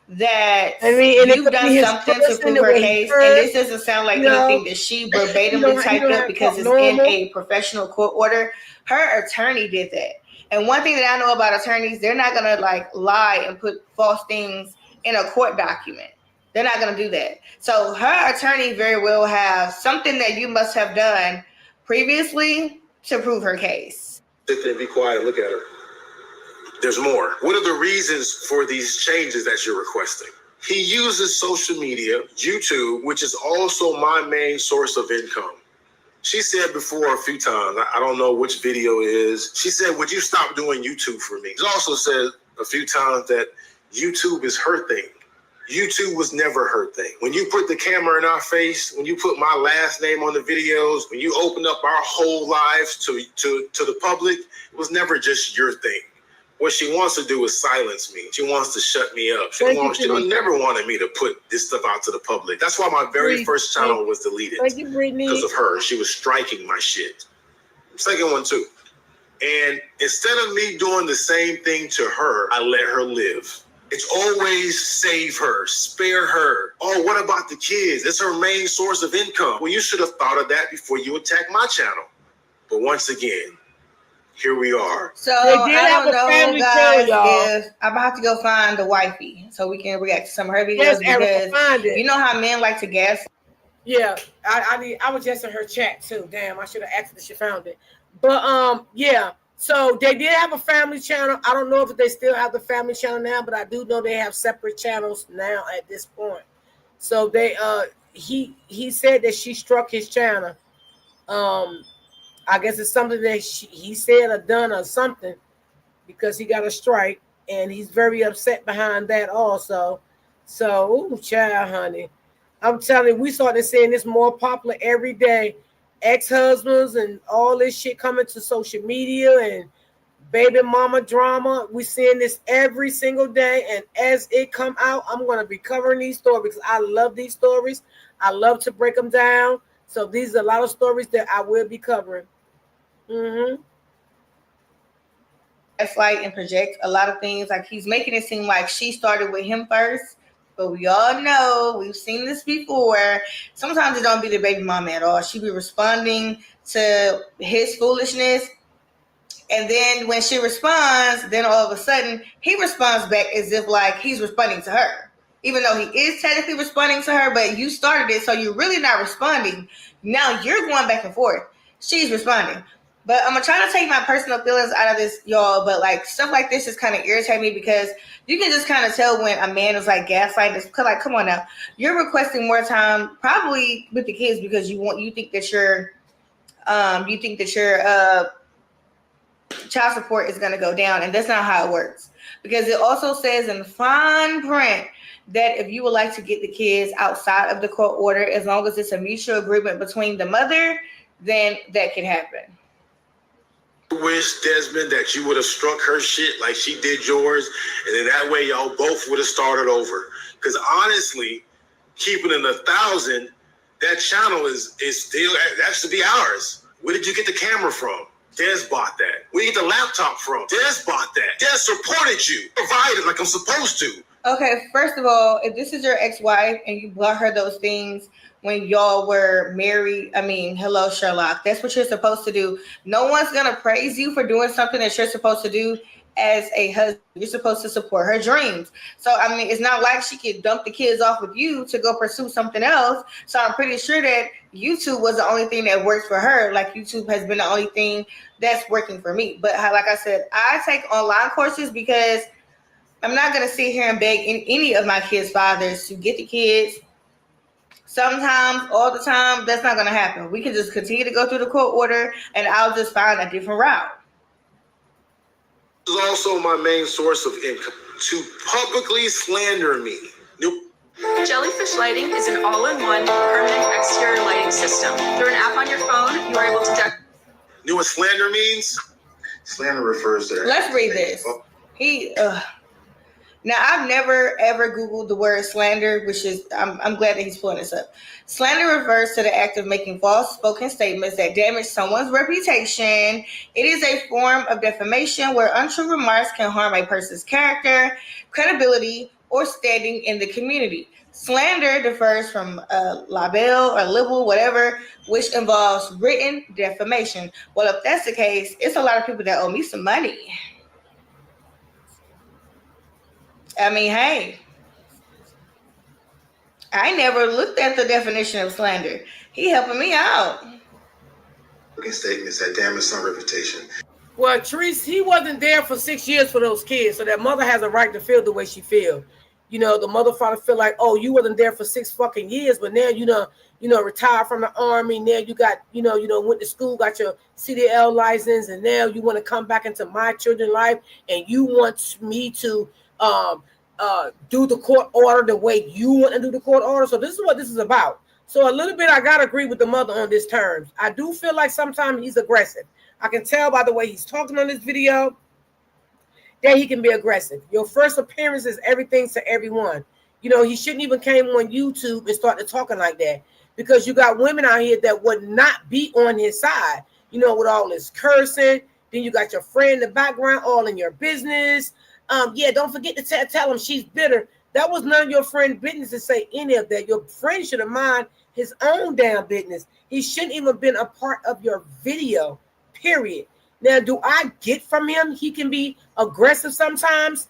S2: that you've done something to prove her case, and this doesn't sound like anything that she verbatimly typed up because it's in a professional court order. Her attorney did that. And one thing that I know about attorneys, they're not gonna like lie and put false things in a court document. They're not gonna do that. So her attorney very well have something that you must have done previously to prove her case.
S3: Sit there and be quiet and look at her. There's more. What are the reasons for these changes that you're requesting? He uses social media, YouTube, which is also my main source of income. She said before a few times, I don't know which video it is. She said, would you stop doing YouTube for me? She also said a few times that YouTube is her thing. YouTube was never her thing. When you put the camera in our face, when you put my last name on the videos, when you open up our whole lives to the public, it was never just your thing. What she wants to do is silence me. She wants to shut me up. She never wanted me to put this stuff out to the public. That's why my very first channel was deleted. Because of her. She was striking my shit. Second one too. And instead of me doing the same thing to her, I let her live. It's always save her, spare her. Oh, what about the kids? It's her main source of income. Well, you should have thought of that before you attacked my channel. But once again, here we are.
S2: So I don't know, guys, if I'm about to go find the wifey so we can react to some of her videos, because you know how men like to gas.
S1: Yeah, I was just in her chat too. Damn, I should have asked if she found it. But yeah. So they did have a family channel. I don't know if they still have the family channel now, but I do know they have separate channels now at this point. So they he said that she struck his channel I guess it's something that he said or done or something, because he got a strike, and he's very upset behind that also. So, ooh, child, honey, I'm telling you, we started seeing this more popular every day. Ex-husbands and all this shit coming to social media and baby mama drama. We seeing this every single day, and as it come out, I'm going to be covering these stories because I love these stories. I love to break them down. So these are a lot of stories that I will be covering.
S2: Gaslight and project a lot of things. Like, he's making it seem like she started with him first, but we all know, we've seen this before. Sometimes it don't be the baby mama at all. She be responding to his foolishness, and then when she responds, then all of a sudden he responds back as if like he's responding to her, even though he is technically responding to her. But you started it, so you're really not responding. Now you're going back and forth. She's responding. But I'm gonna try to take my personal feelings out of this, y'all. But like, stuff like this just kind of irritate me, because you can just kind of tell when a man is like gaslighting this. Cause like, come on now, you're requesting more time, probably with the kids, because you think that your child support is going to go down, and that's not how it works. Because it also says in fine print that if you would like to get the kids outside of the court order, as long as it's a mutual agreement between the mother, then that can happen.
S3: Wish, Desmond, that you would have struck her shit like she did yours, and then that way y'all both would have started over. Because honestly, keeping it 1,000, that channel is still, that should be ours. Where did you get the camera from? Des bought that. Where did you get the laptop from? Des bought that. Des supported you, provided like I'm supposed to.
S2: Okay, first of all, if this is your ex-wife and you bought her those things when y'all were married, I mean, hello, Sherlock. That's what you're supposed to do. No one's going to praise you for doing something that you're supposed to do as a husband. You're supposed to support her dreams. So, I mean, it's not like she could dump the kids off with you to go pursue something else. So I'm pretty sure that YouTube was the only thing that works for her. Like, YouTube has been the only thing that's working for me. But like I said, I take online courses because I'm not going to sit here and beg any of my kids' fathers to get the kids. Sometimes, all the time, that's not going to happen. We can just continue to go through the court order, and I'll just find a different route.
S3: This is also my main source of income. To publicly slander me.
S6: Jellyfish Lighting is an all-in-one permanent exterior lighting system. Through an app on your phone, you are able to
S3: Know what slander means? Slander refers to...
S2: Let's read this. Now, I've never, ever Googled the word slander, which is, I'm glad that he's pulling this up. Slander refers to the act of making false spoken statements that damage someone's reputation. It is a form of defamation where untrue remarks can harm a person's character, credibility, or standing in the community. Slander differs from libel or libel, whatever, which involves written defamation. Well, if that's the case, it's a lot of people that owe me some money. I mean, hey, I never looked at the definition of slander. He helping me out.
S3: Statements that damage some reputation.
S1: Well, Therese, he wasn't there for 6 years for those kids, so that mother has a right to feel the way she feels. You know, the mother father feel like, oh, you wasn't there for 6 fucking years, but now you know, retired from the army. Now you got, went to school, got your CDL license, and now you want to come back into my children's life, and you want me to do the court order the way you want to do the court order. So this is what this is about. So a little bit, I gotta agree with the mother on this terms. I do feel like sometimes he's aggressive. I can tell by the way he's talking on this video that he can be aggressive. Your first appearance is everything to everyone. You know, he shouldn't even came on YouTube and started talking like that, because you got women out here that would not be on his side, with all this cursing. Then you got your friend in the background, all in your business. Don't forget to tell him she's bitter. That was none of your friend's business to say any of that. Your friend should have mind his own damn business. He shouldn't even been a part of your video, period. Now, do I get from him he can be aggressive sometimes?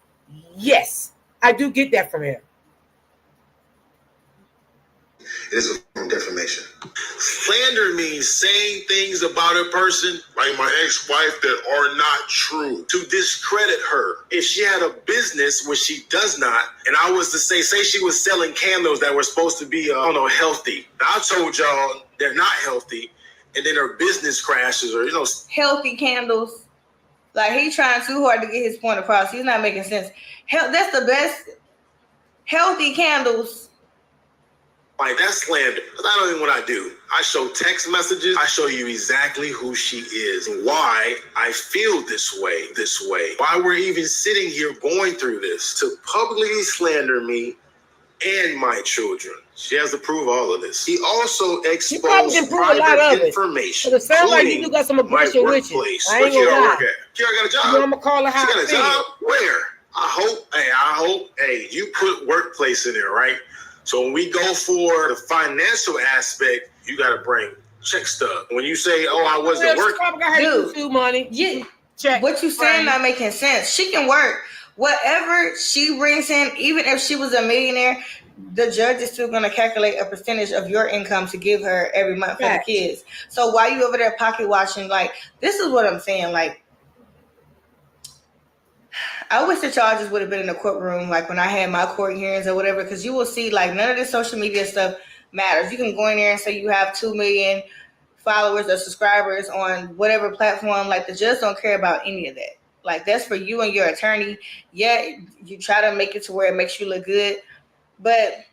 S1: Yes, I do get that from him.
S3: It is a form of defamation. Slander means saying things about a person, like my ex-wife, that are not true, to discredit her. If she had a business, which she does not, and I was to say she was selling candles that were supposed to be, healthy. Now, I told y'all they're not healthy. and then her business crashes, or
S2: healthy candles. Like, he's trying too hard to get his point across. He's not making sense. That's the best. Healthy candles.
S3: Like, that's slander. That's not even what I do. I show text messages. I show you exactly who she is, why I feel this way, why we're even sitting here going through this, to publicly slander me and my children. She has to prove all of this. He also exposed private information.
S1: But it sounds like you got some aggression with you. I ain't gonna lie.
S3: Kira got a job.
S1: You know, I'm gonna call her how
S3: she got a job? Where? I hope, you put workplace in there, right? So when we go for the financial aspect, you got to bring check stub. When you say, "Oh, I wasn't working,"
S2: dude,
S1: money.
S2: Yeah, check. What you saying not making sense. She can work. Whatever she brings in, even if she was a millionaire, the judge is still going to calculate a percentage of your income to give her every month for the kids. So while you over there pocket watching, like, this is what I'm saying, like, I wish the charges would have been in the courtroom, like when I had my court hearings or whatever, because you will see, like, none of this social media stuff matters. You can go in there and say you have 2 million followers or subscribers on whatever platform. Like, the judge don't care about any of that. Like, that's for you and your attorney. Yeah, you try to make it to where it makes you look good, but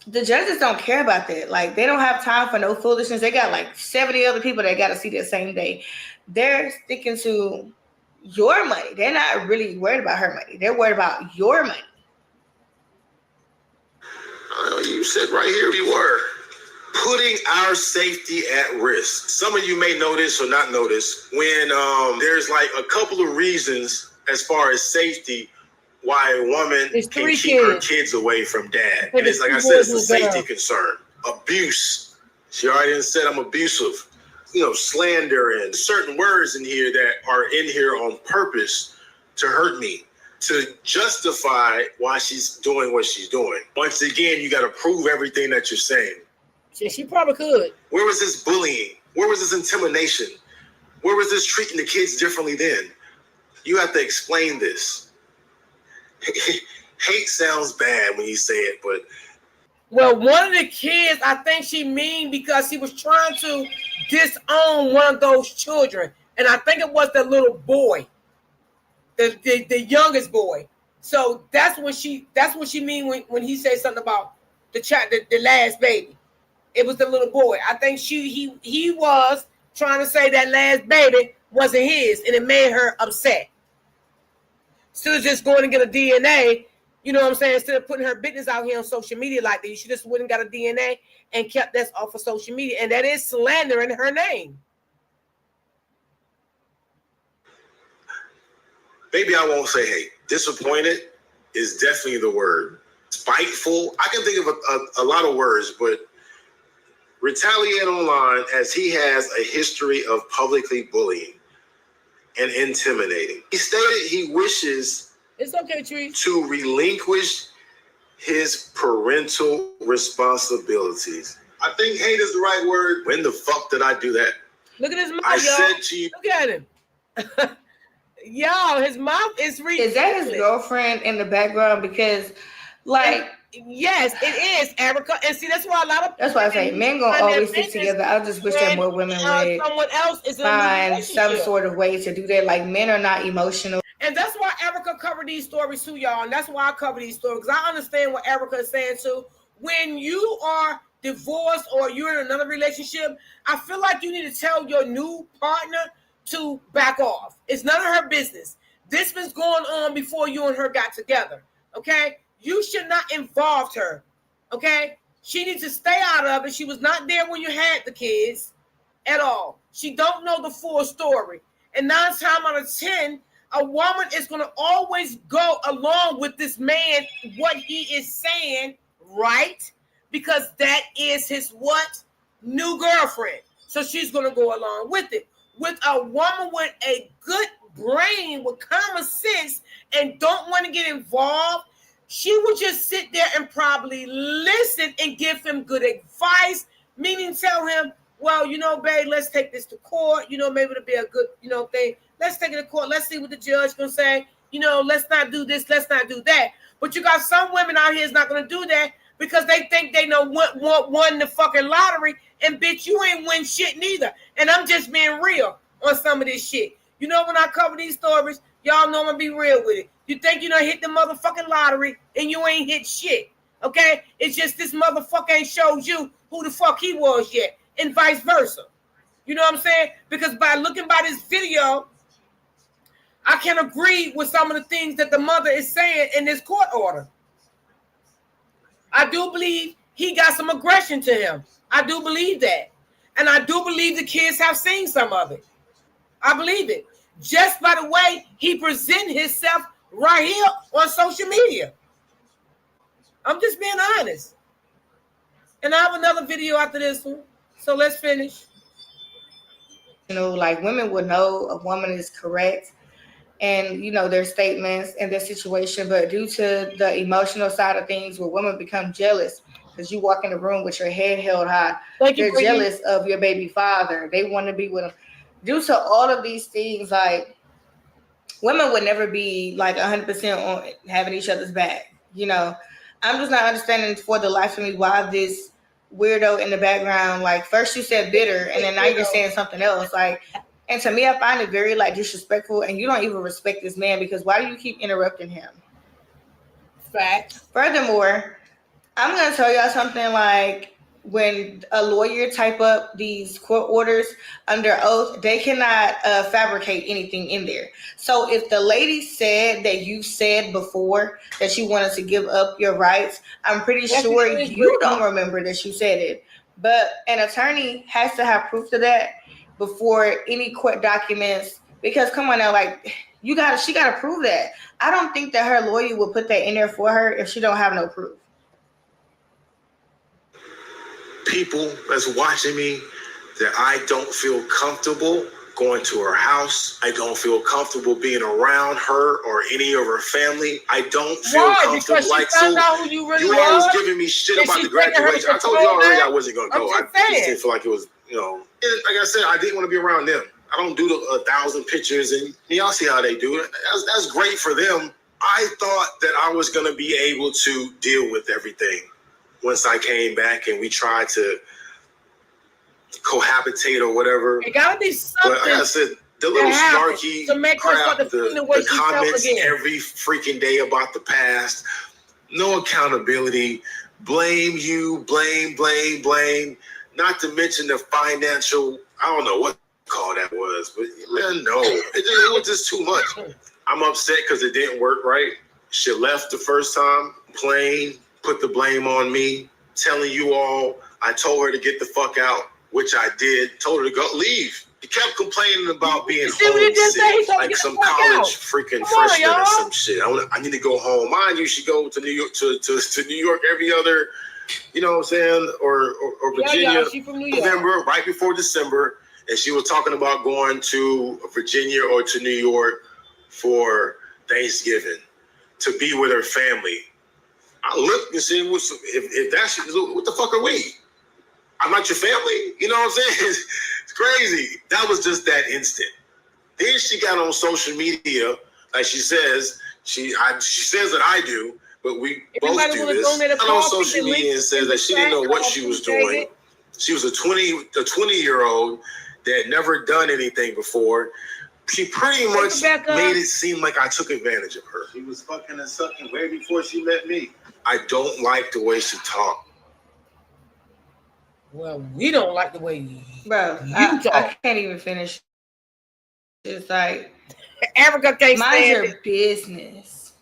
S2: the judges don't care about that. Like, they don't have time for no foolishness. They got like 70 other people that got to see that same day. They're sticking to your money. They're not really worried about her money. They're worried about your money.
S3: You said right here you were putting our safety at risk. Some of you may know this or not know this. When there's like a couple of reasons as far as safety why a woman can keep her kids away from dad. And it's like I said, it's a safety concern. Abuse. She already said I'm abusive. Slander and certain words in here that are in here on purpose to hurt me, to justify why she's doing what she's doing. Once again, you got to prove everything that you're saying.
S1: She probably could.
S3: Where was this bullying? Where was this intimidation? Where was this treating the kids differently then? You have to explain this. Hate sounds bad when you say it, but...
S1: Well, one of the kids, I think she mean because he was trying to disown one of those children. And I think it was the little boy, the youngest boy. So that's what she mean when he said something about the last baby. It was the little boy. I think he was trying to say that last baby wasn't his, and it made her upset. Instead of just going to get a DNA, you know what I'm saying? Instead of putting her business out here on social media like that, she just went and got a DNA and kept that off of social media. And that is slandering her name.
S3: Maybe I won't say hate. Disappointed is definitely the word. Spiteful. I can think of a lot of words, but retaliate online, as he has a history of publicly bullying and intimidating. He stated he wishes to relinquish his parental responsibilities. I think hate is the right word. When the fuck did I do that?
S1: Look at his mouth,
S3: I
S1: y'all.
S3: said to you.
S1: Look at him. Y'all, his mouth is ridiculous.
S2: Is that his girlfriend in the background? Because, like...
S1: Yes, it is, Erica. And see, that's why a lot of...
S2: That's why I say men gonna always stick together. I just wish that more women would
S1: someone else is
S2: find some sort of way to do that. Like, men are not emotional.
S1: And that's why Erica covered these stories too, y'all. And that's why I cover these stories, because I understand what Erica is saying too. When you are divorced or you're in another relationship, I feel like you need to tell your new partner to back off. It's none of her business. This was going on before you and her got together, okay? You should not involve her, okay? She needs to stay out of it. She was not there when you had the kids at all. She don't know the full story. And 9 times out of 10, a woman is going to always go along with this man, what he is saying, right? Because that is his what? New girlfriend. So she's going to go along with it. With a woman with a good brain, with common sense, and don't want to get involved, she would just sit there and probably listen and give him good advice, meaning tell him, well, babe, let's take this to court. Maybe it'll be a good, thing. Let's take it to court. Let's see what the judge going to say. Let's not do this. Let's not do that. But you got some women out here is not going to do that. because they think they know won the fucking lottery, and bitch, you ain't win shit neither. And I'm just being real on some of this shit. You know, when I cover these stories, y'all know I'm gonna be real with it. You think you done hit the motherfucking lottery and you ain't hit shit, okay? It's just this motherfucker ain't showed you who the fuck he was yet, and vice versa. You know what I'm saying? Because by looking by this video, I can agree with some of the things that the mother is saying in this court order. I do believe he got some aggression to him. I do believe that. And I do believe the kids have seen some of it. I believe it. Just by the way he presented himself right here on social media. I'm just being honest. And I have another video after this one. So let's finish.
S2: You know, like women would know a woman is correct and, you know, their statements and their situation, but due to the emotional side of things where women become jealous because you walk in the room with your head held high, they're jealous of your baby father. They want to be with him. Due to all of these things, like women would never be like 100% on having each other's back. You know, I'm just not understanding for the life of me why this weirdo in the background, like first you said bitter and then now you're saying something else. Like, and to me, I find it very like disrespectful, and you don't even respect this man because why do you keep interrupting him?
S1: Fact.
S2: Furthermore, I'm going to tell y'all something, like when a lawyer type up these court orders under oath, they cannot fabricate anything in there. So if the lady said that you said before that you wanted to give up your rights, I'm pretty sure you don't remember that you said it. But an attorney has to have proof of that before any court documents, because come on now, like she got to prove that. I don't think that her lawyer will put that in there for her if she don't have no proof.
S3: People that's watching me that I don't feel comfortable going to her house. I don't feel comfortable being around her or any of her family. I don't feel comfortable.
S1: Because like, so
S3: out who you really always giving me shit about the graduation. I told you already I wasn't going to go. I just didn't feel like it was, you know, like I said, I didn't want to be around them. I don't do the 1,000 pictures, and y'all see how they do it. That's great for them. I thought that I was going to be able to deal with everything once I came back and we tried to cohabitate or whatever.
S1: It gotta be something.
S3: But like I said, the little snarky crap, the comments every freaking day about the past, no accountability, blame you, blame. Not to mention the financial, I don't know what call that was, but man, no, it was just too much. I'm upset because it didn't work right. She left the first time, plain, put the blame on me, telling you all I told her to get the fuck out, which I did, told her to go leave. He kept complaining about being homesick, like some college freaking freshman or some shit. I need to go home. Mind you, she go to New York to New York every other, you know what I'm saying, or Virginia,
S1: she from New York.
S3: November, right before December, and she was talking about going to Virginia or to New York for Thanksgiving to be with her family. I looked and said, if that's what the fuck are we? I'm not your family. You know what I'm saying? It's crazy. That was just that instant. Then she got on social media, like she says, she says that I do, but we both do this. Got on social media and says that she didn't know what she was doing. She was a 20-year-old that had never done anything before. She pretty much made it seem like I took advantage of her. She was fucking and sucking way before she met me. I don't like the way she talked.
S1: Well, we don't like the way you
S2: talk. I can't even finish. It's like
S1: Africa can't
S2: mind your business.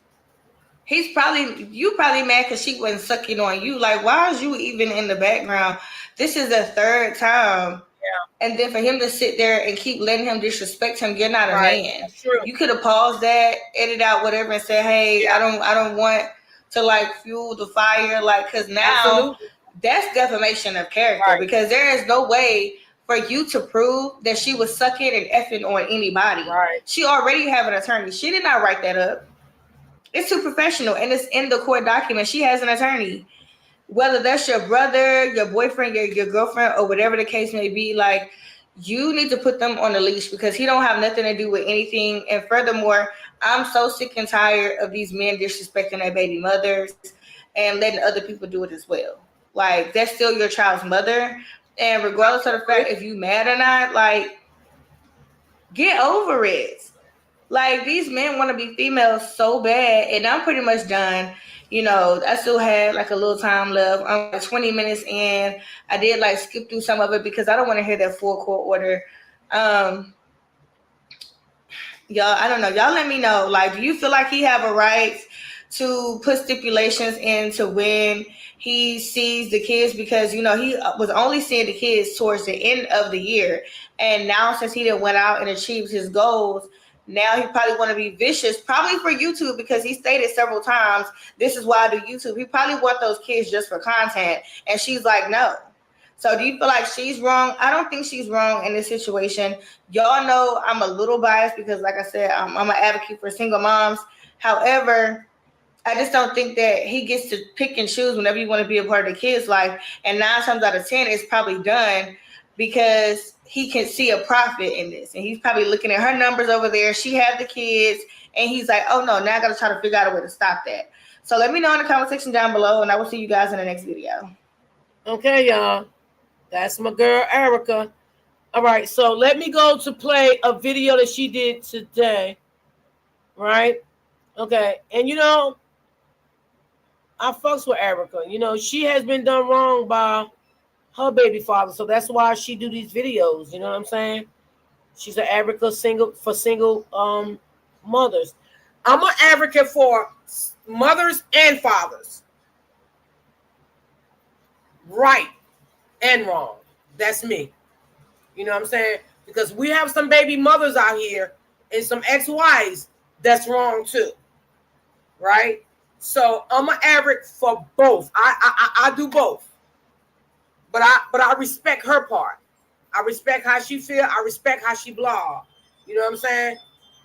S2: You probably mad because she wasn't sucking on you. Like, why is you even in the background? This is the third time. Yeah. And then for him to sit there and keep letting him disrespect him, you're not a man. You could have paused that, edit out whatever, and said, "Hey, I don't want to like fuel the fire," like, because now that's defamation of character. Because there is no way for you to prove that she was sucking and effing on anybody. She already have an attorney. She did not write that up. It's too professional, and it's in the court document. She has an attorney. Whether that's your brother, your boyfriend, your girlfriend, or whatever the case may be, like, you need to put them on the leash because he don't have nothing to do with anything. And furthermore, I'm so sick and tired of these men disrespecting their baby mothers. and letting other people do it as well. Like, that's still your child's mother. And regardless of the fact if you mad or not, like, get over it. Like, these men want to be females so bad, and I'm pretty much done. You know, I still had like a little time left. I'm like 20 minutes in. I did like skip through some of it because I don't want to hear that full court order. Y'all, I don't know. Y'all let me know. Like, do you feel like he have a right to put stipulations into when he sees the kids? Because, you know, he was only seeing the kids towards the end of the year. And now since he done went out and achieved his goals, now he probably want to be vicious, probably for YouTube, because he stated several times, this is why I do YouTube. He probably want those kids just for content. And she's like, no. So do you feel like she's wrong? I don't think she's wrong in this situation. Y'all know I'm a little biased because, like I said, I'm an advocate for single moms. However, I just don't think that he gets to pick and choose whenever you want to be a part of the kid's life. And 9 times out of 10, it's probably done because he can see a profit in this. And he's probably looking at her numbers over there. She had the kids. And he's like, oh, no, now I got to try to figure out a way to stop that. So let me know in the comment section down below, and I will see you guys in the next video.
S1: Okay, y'all. That's my girl, Erica. All right, so let me go to play a video that she did today. Right? Okay, and you know, I fucks with Erica. You know, she has been done wrong by her baby father, so that's why she do these videos. You know what I'm saying? She's an advocate for single mothers. I'm an advocate for mothers and fathers. Right and wrong. That's me. You know what I'm saying? Because we have some baby mothers out here and some ex-wives that's wrong too. Right? So I'm an advocate for both. I do both. But I respect her part. I respect how she feel. I respect how she blog. You know what I'm saying?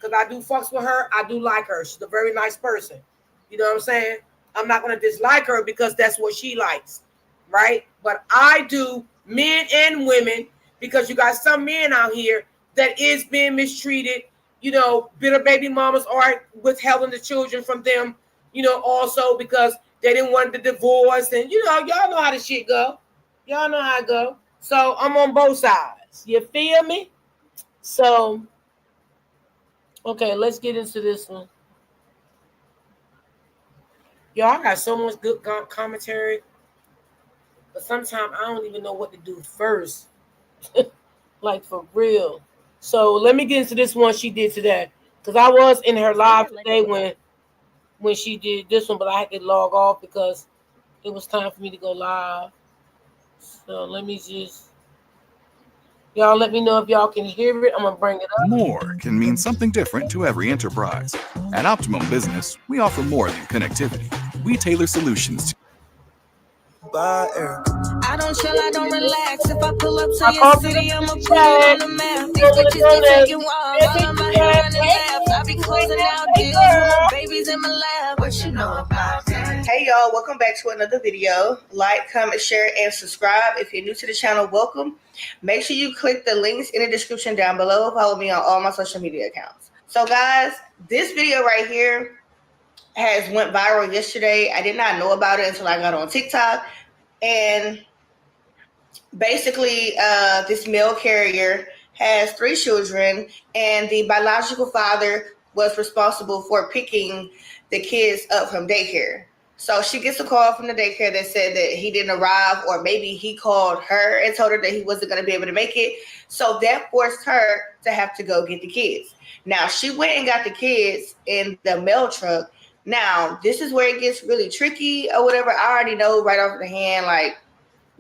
S1: Because I do fucks with her. I do like her. She's a very nice person. You know what I'm saying? I'm not going to dislike her because that's what she likes. Right? But I do men and women, because you got some men out here that is being mistreated, you know, bitter baby mamas are withholding the children from them, you know, also because they didn't want the divorce. And, you know, y'all know how the shit go. Y'all know how it go. So I'm on both sides. You feel me? So, okay, let's get into this one. Y'all, I got so much good commentary. But sometimes I don't even know what to do first. Like, for real. So let me get into this one she did today. Because I was in her live today when she did this one, but I had to log off because it was time for me to go live. So let me just... Y'all let me know if y'all can hear it. I'm going to bring it up.
S7: More can mean something different to every enterprise. At Optimum Business, we offer more than connectivity. We tailor solutions to
S8: I don't chill, I don't relax. If I pull up to your city, I'ma put it on the map. These bitches keep taking wild, all of my hair running laps. I be closing out deals with my babies in my lap. What you know about that?
S2: Hey y'all, welcome back to another video. Like, comment, share, and subscribe. If you're new to the channel, welcome. Make sure you click the links in the description down below. Follow me on all my social media accounts. So guys, this video right here has went viral yesterday. I did not know about it until I got on TikTok. And basically, this mail carrier has 3 children, and the biological father was responsible for picking the kids up from daycare. So she gets a call from the daycare that said that he didn't arrive, or maybe he called her and told her that he wasn't going to be able to make it. So that forced her to have to go get the kids. Now, she went and got the kids in the mail truck. Now, this is where it gets really tricky or whatever. I already know right off the hand, like,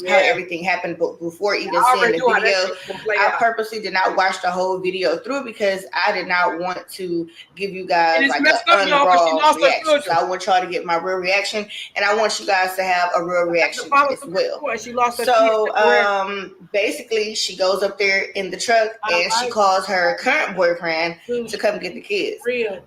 S2: how everything happened before even seeing the video. I purposely did not watch the whole video through because I did not want to give you guys like an unraw reaction. So I want y'all to get my real reaction, and I want you guys to have a real reaction as well. So basically, she goes up there in the truck and she calls her current boyfriend to come get the kids.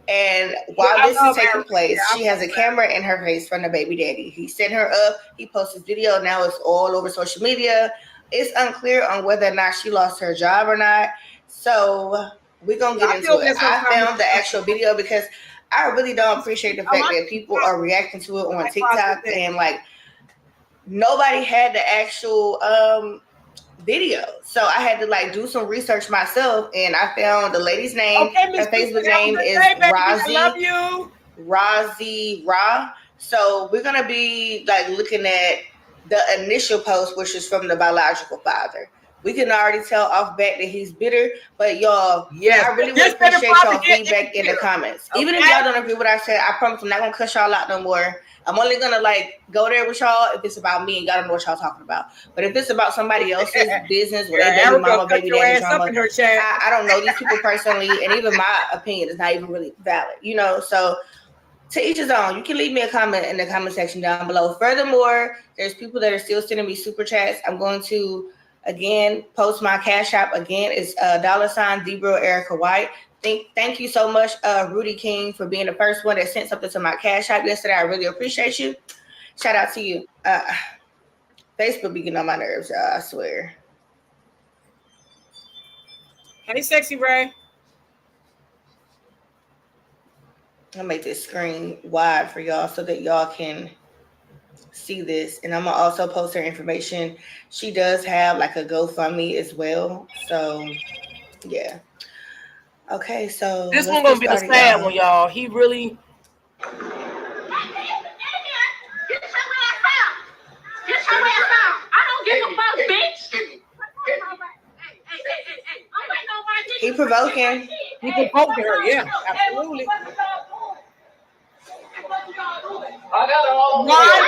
S2: And while this is taking place, she has a camera in her face from the baby daddy. He sent her up. He posted video. Now it's all over social media. It's unclear on whether or not she lost her job or not. So we're gonna get into it. I found the actual video because I really don't appreciate the fact that people are reacting to it on TikTok and like nobody had the actual video. So I had to like do some research myself, and I found the lady's name.
S1: Okay,
S2: her Facebook name is Rozzy Ra. So we're gonna be like looking at the initial post, which is from the biological father. We can already tell off back that he's bitter, but y'all,
S1: yes,
S2: I really would appreciate y'all feedback in the comments. Okay. Even if y'all don't agree with what I said, I promise I'm not gonna cuss y'all out no more. I'm only gonna like go there with y'all if it's about me and y'all don't know what y'all talking about. But if it's about somebody else's business, where they baby mama, baby daddy drama, I don't know these people personally, and even my opinion is not even really valid, you know. So to each his own. You can leave me a comment in the comment section down below. Furthermore, there's people that are still sending me super chats. I'm going to again post my Cash App. Again, it's $ Debro Erica White. Thank you so much, Rudy King, for being the first one that sent something to my Cash App yesterday. I really appreciate you. Shout out to you. Facebook be getting on my nerves, y'all, I swear.
S1: Hey, Sexy Ray.
S2: I'll make this screen wide for y'all so that y'all can see this. And I'm going to also post her information. She does have like a GoFundMe as well. So, yeah. Okay, so
S1: this one gonna be the sad one, y'all. He really.
S9: Get your ass out! I don't give a fuck, bitch.
S2: He provoking.
S1: He provoking her, yeah, absolutely. Why?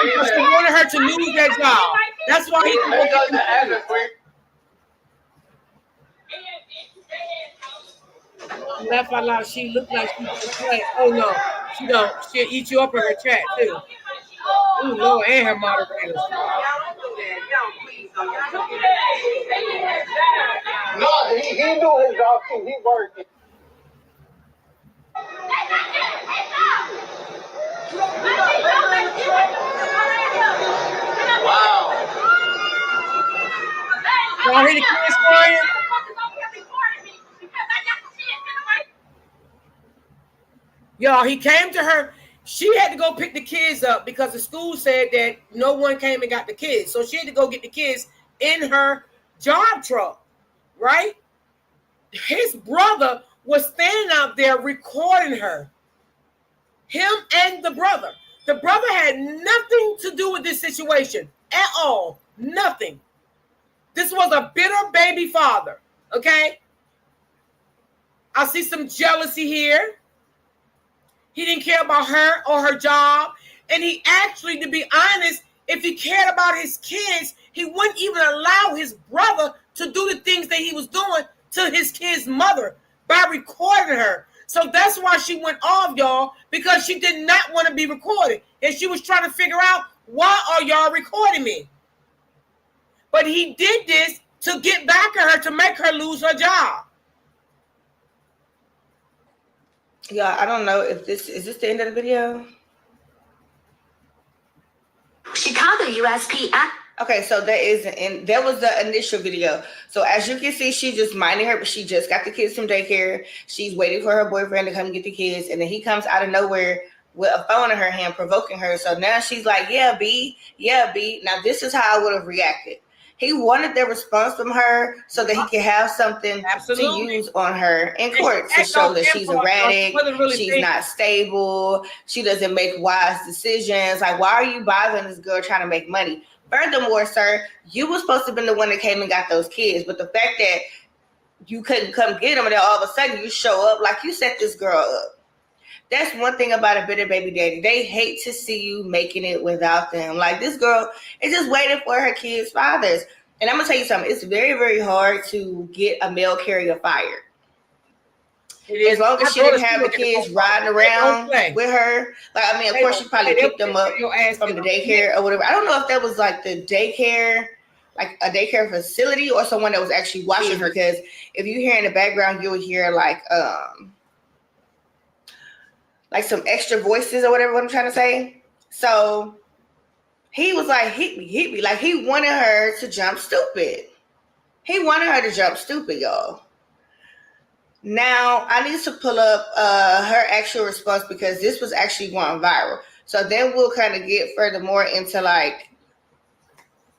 S1: Because he wanted her to lose that job. That's why he provoking her. Laugh out loud. She looked like she was like, oh no, she don't. She'll eat you up in her chat too. Oh Lord, and her moderators.
S10: No, he knew his job too. He worked. Wow.
S1: Y'all hear the kids crying? Y'all, he came to her. She had to go pick the kids up because the school said that no one came and got the kids. So she had to go get the kids in her job truck, right? His brother was standing out there recording her. Him and the brother. The brother had nothing to do with this situation at all. Nothing. This was a bitter baby father, okay? I see some jealousy here. He didn't care about her or her job. And he actually, to be honest, if he cared about his kids, he wouldn't even allow his brother to do the things that he was doing to his kid's mother by recording her. So that's why she went off, y'all, because she did not want to be recorded. And she was trying to figure out, why are y'all recording me? But he did this to get back at her, to make her lose her job.
S2: Yeah, I don't know if is this the end of the video?
S4: Chicago USP.
S2: Okay, so that was the initial video. So as you can see, she just minding her, but she just got the kids from daycare. She's waiting for her boyfriend to come get the kids, and then he comes out of nowhere with a phone in her hand, provoking her. So now she's like, yeah, B. Now this is how I would have reacted. He wanted the response from her so that he could have something to use on her in court to show that she's erratic, she's not stable, she doesn't make wise decisions. Like, why are you bothering this girl trying to make money? Furthermore, sir, you were supposed to have been the one that came and got those kids, but the fact that you couldn't come get them and then all of a sudden you show up, like you set this girl up. That's one thing about a bitter baby daddy. They hate to see you making it without them. Like, this girl is just waiting for her kids' fathers. And I'm going to tell you something. It's very, very hard to get a mail carrier fired. As long as she didn't have the kids riding around with her. Like, I mean, of course, she probably picked them up from the daycare or whatever. I don't know if that was like the daycare, like a daycare facility, or someone that was actually watching her. Because if you hear in the background, you'll hear like some extra voices or whatever, what I'm trying to say. So he was like, hit me. Like, he wanted her to jump stupid. Y'all. Now I need to pull up her actual response because this was actually going viral. So then we'll kind of get furthermore into like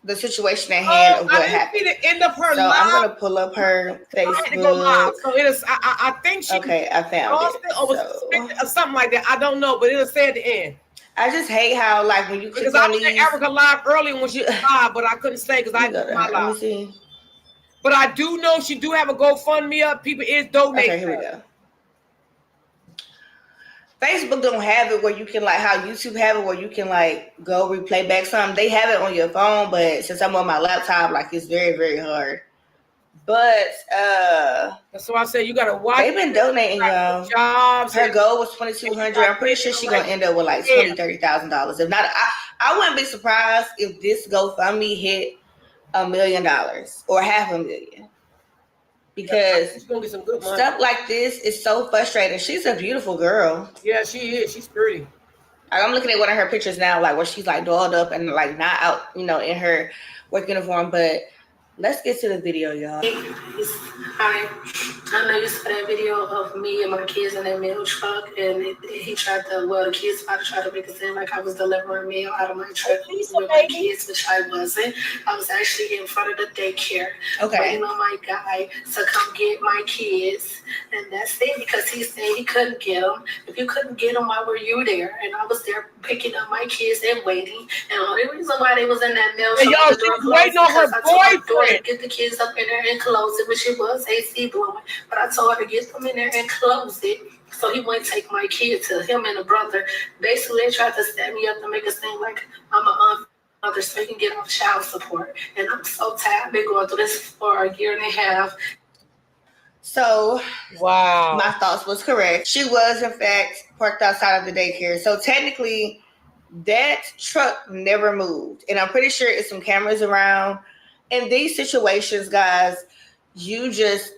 S2: the situation at hand of what happened.
S1: See the end of her
S2: so
S1: live.
S2: I'm gonna pull up her Facebook.
S1: I had to go live. So it is. I think she.
S2: Okay, I found it.
S1: Or, or something like that. I don't know, but it'll say at the end.
S2: I just hate how like when you
S1: because I was in Erica live early when she was live, but I couldn't say because I didn't my live.
S2: Let me see.
S1: But I do know she do have a GoFundMe up. People is donating.
S2: Okay, here we go. Facebook don't have it where you can like how YouTube have it where you can like go replay back something. They have it on your phone, but since I'm on my laptop, like it's very, very hard. But
S1: that's why I said you gotta watch.
S2: They've been donating, y'all.
S1: Jobs.
S2: Her goal was $2,200. I'm pretty sure she's gonna end up with like $20,000-$30,000. If not, I wouldn't be surprised if this GoFundMe hit $1 million or $500,000. Because
S1: she's gonna get some good money.
S2: Stuff like this is so frustrating. She's a beautiful girl.
S1: Yeah, she is. She's pretty.
S2: I'm looking at one of her pictures now, like where she's like dolled up and like not out, in her work uniform. But let's get to the video, y'all.
S11: Hi, I know you saw that video of me and my kids in that mail truck, and he tried to, the kids tried to make it seem like I was delivering mail out of my truck with my kids, which I wasn't. I was actually in front of the daycare, waiting on my guy to come get my kids, and that's it, because he said he couldn't get them. If you couldn't get them, why were you there? And I was there picking up my kids and waiting, and the only reason why they was in that mail truck was
S1: waiting on her boyfriend.
S11: Get the kids up in there and close it, which it was AC blowing. But I told her to get them in there and close it so he wouldn't take my kid to him and the brother. Basically, they tried to set me up to make it seem like I'm an mother so he can get off child support. And I'm so tired. I've been going through this for a year and a half.
S2: So,
S1: wow.
S2: My thoughts was correct. She was, in fact, parked outside of the daycare. So, technically, that truck never moved. And I'm pretty sure it's some cameras around. In these situations, guys, you just...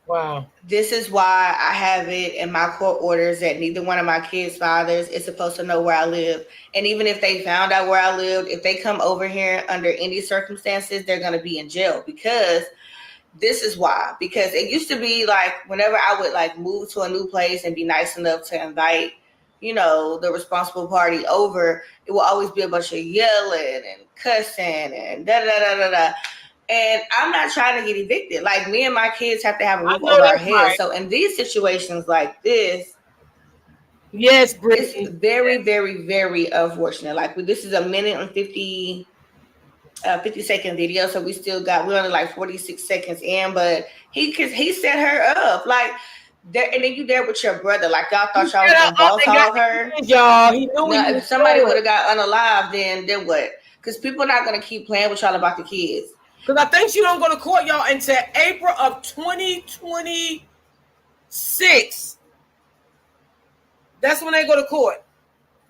S1: Wow.
S2: This is why I have it in my court orders that neither one of my kids' fathers is supposed to know where I live. And even if they found out where I lived, if they come over here under any circumstances, they're going to be in jail. Because this is why. Because it used to be like whenever I would like move to a new place and be nice enough to invite, the responsible party over, it will always be a bunch of yelling and cussing and da-da-da-da-da. And I'm not trying to get evicted. Like, me and my kids have to have a roof over our heads. Right. So in these situations like this,
S1: yes,
S2: it's very, very, very unfortunate. Like, this is a minute and 50 second video. So we're only like 46 seconds in, but he set her up. Like, and then you there with your brother, like y'all thought y'all was gonna boss all her.
S1: Y'all, he knew
S2: now, if somebody would have got unalive, then what? Because people are not gonna keep playing with y'all about the kids.
S1: Because I think she don't go to court, y'all, until April of 2026. That's when they go to court.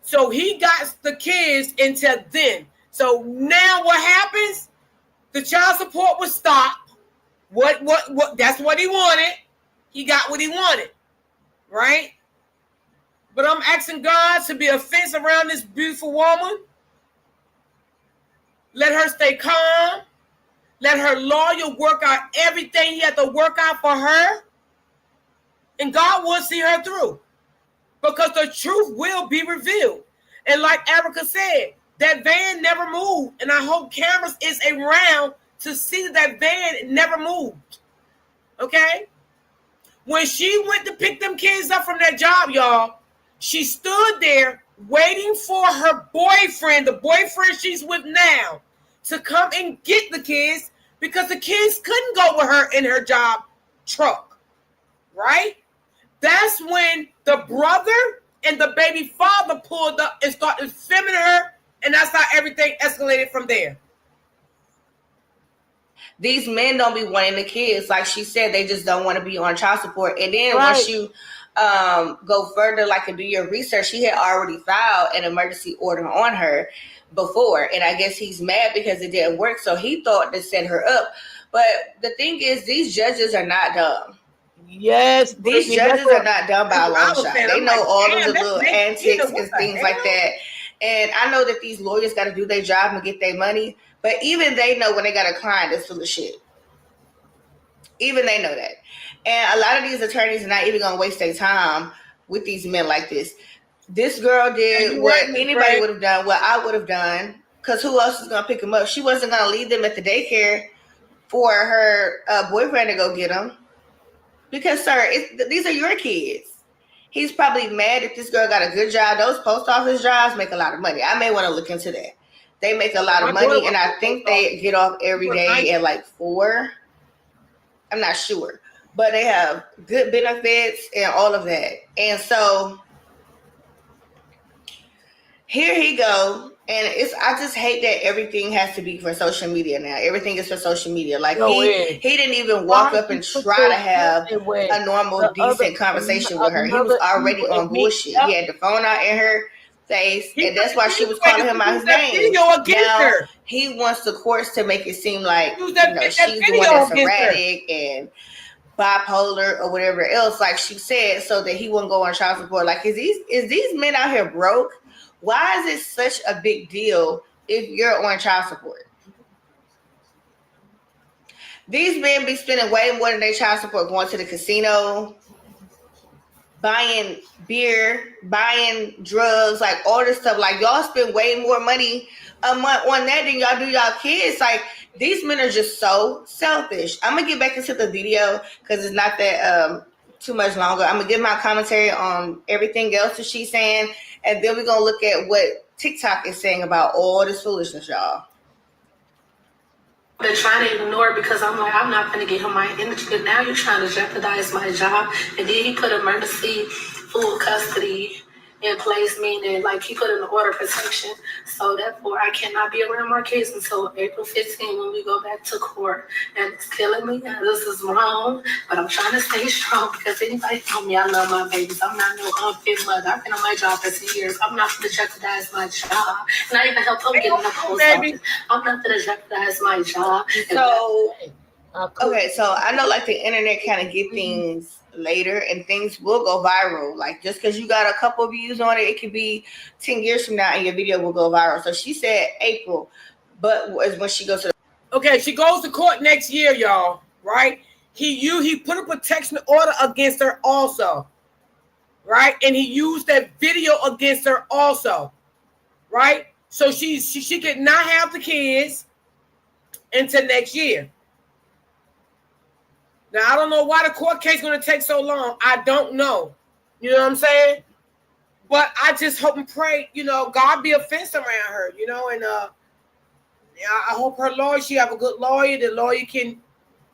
S1: So he got the kids until then. So now what happens? The child support was stopped. What? That's what he wanted. He got what he wanted, right? But I'm asking God to be a fence around this beautiful woman. Let her stay calm. Let her lawyer work out everything he had to work out for her. And God will see her through. Because the truth will be revealed. And like Erica said, that van never moved. And I hope cameras is around to see that van never moved. Okay? When she went to pick them kids up from that job, y'all, she stood there waiting for her boyfriend, the boyfriend she's with now, to come and get the kids because the kids couldn't go with her in her job truck, right? That's when the brother and the baby father pulled up and started filming her, and that's how everything escalated from there.
S2: These men don't be wanting the kids. Like she said, they just don't want to be on child support. And then once you go further, like and do your research, he had already filed an emergency order on her before. And I guess he's mad because it didn't work. So he thought to set her up. But the thing is, these judges are not dumb.
S1: Yes.
S2: These judges are not dumb by a long shot. They know all of the little antics and things like that. And I know that these lawyers got to do their job and get their money. But even they know when they got a client that's full of shit. Even they know that. And a lot of these attorneys are not even going to waste their time with these men like this. This girl did what anybody would have done, what I would have done, because who else is going to pick them up? She wasn't going to leave them at the daycare for her boyfriend to go get them. Because, sir, these are your kids. He's probably mad if this girl got a good job. Those post office jobs make a lot of money. I may want to look into that. They make a lot of money, and I think they get off every day at like 4. I'm not sure. But they have good benefits and all of that. And so here he go. And I just hate that everything has to be for social media now. Everything is for social media. Like he didn't even walk up and try to have a normal, decent conversation with her. He was already on bullshit. He had the phone out in her face, and that's why she was calling him out his name. Now he wants the courts to make it seem like she's the one that's erratic and bipolar or whatever else, like she said, so that he wouldn't go on child support. Like, is these men out here broke? Why is it such a big deal if you're on child support? These men be spending way more than their child support going to the casino, buying beer, buying drugs, like all this stuff. Like, y'all spend way more money a month on that than y'all do y'all kids. Like, these men are just so selfish. I'm going to get back into the video because it's not that too much longer. I'm going to give my commentary on everything else that she's saying, and then we're going to look at what TikTok is saying about all this foolishness, y'all.
S11: They're trying to ignore because I'm like, I'm not going to get him my energy. But now you're trying to jeopardize my job. And then he put emergency full custody in place, meaning like he put in the order of protection. So therefore, I cannot be around my kids until April 15 when we go back to court. And it's killing me. And this is wrong. But I'm trying to stay strong because anybody know me, I love my babies. I'm not no unfit mother. I've been on my job for 2 years. I'm not going to jeopardize my job. Not even help them get in the post office. I'm not going to jeopardize my job.
S2: So, okay, so I know like the internet kind of get things later and things will go viral. Like, just because you got a couple views on it, it could be 10 years from now and your video will go viral. So she said April, but when she goes to
S1: she goes to court next year, y'all, right? He put a protection order against her also, right? And he used that video against her also, right? So she could not have the kids until next year. Now, I don't know why the court case is going to take so long. I don't know. You know what I'm saying? But I just hope and pray, God be a fence around her, and I hope her lawyer, she have a good lawyer. The lawyer can,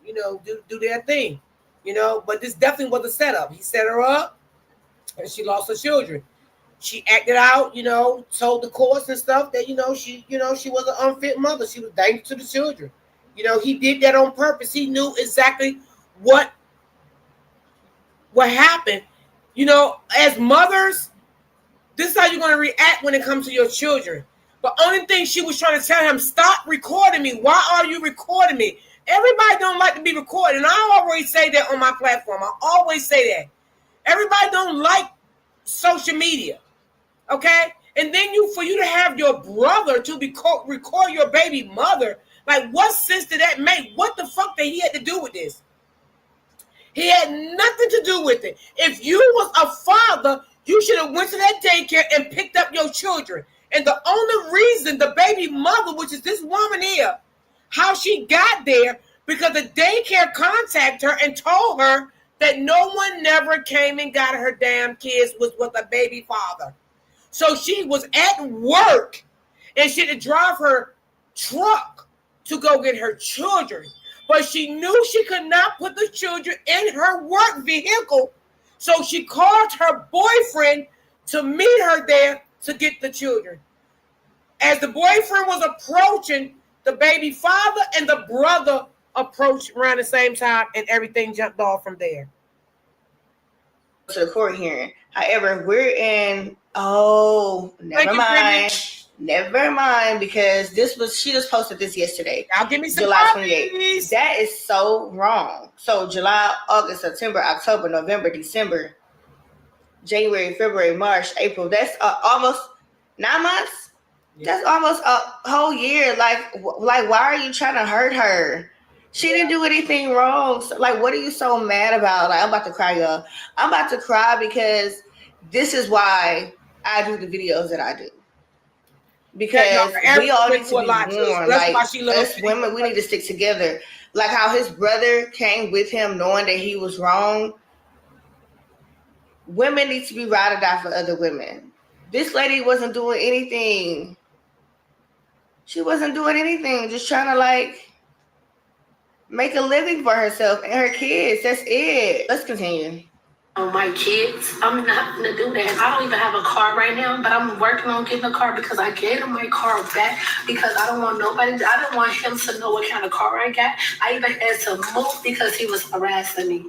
S1: do their thing, But this definitely was a setup. He set her up, and she lost her children. She acted out, told the courts and stuff that, she was an unfit mother. She was dangerous to the children. He did that on purpose. He knew exactly what happened. As mothers, this is how you're going to react when it comes to your children. The only thing she was trying to tell him, stop recording me. Why are you recording me? Everybody don't like to be recorded. And I always say that on my platform. I always say that. Everybody don't like social media. Okay? And then for you to have your brother to record your baby mother, like, what sense did that make? What the fuck did he had to do with this? He had nothing to do with it. If you was a father, you should have went to that daycare and picked up your children. And the only reason the baby mother, which is this woman here, how she got there, because the daycare contacted her and told her that no one never came and got her damn kids was with a baby father. So she was at work and she had to drive her truck to go get her children. But she knew she could not put the children in her work vehicle. So she called her boyfriend to meet her there to get the children. As the boyfriend was approaching, the baby father and the brother approached around the same time, and everything jumped off from there.
S2: To the court hearing. However, we're in, never mind, because she just posted this yesterday.
S1: I'll give me some
S2: July 28th. That is so wrong. So July, August, September, October, November, December, January, February, March, April. That's almost 9 months. Yeah. That's almost a whole year. Like, why are you trying to hurt her? She didn't do anything wrong. So, like, what are you so mad about? Like, I'm about to cry, y'all. I'm about to cry because this is why I do the videos that I do. Because we all need to be warned. Like, us women, we need to stick together. Like how his brother came with him knowing that he was wrong. Women need to be ride or die for other women. This lady wasn't doing anything. She wasn't doing anything. Just trying to, like, make a living for herself and her kids. That's it. Let's continue.
S11: My kids, I'm not gonna do that. I don't even have a car right now, but I'm working on getting a car because I gave him my car back because I don't want I don't want him to know what kind of car I got. I even had to move because he was harassing me.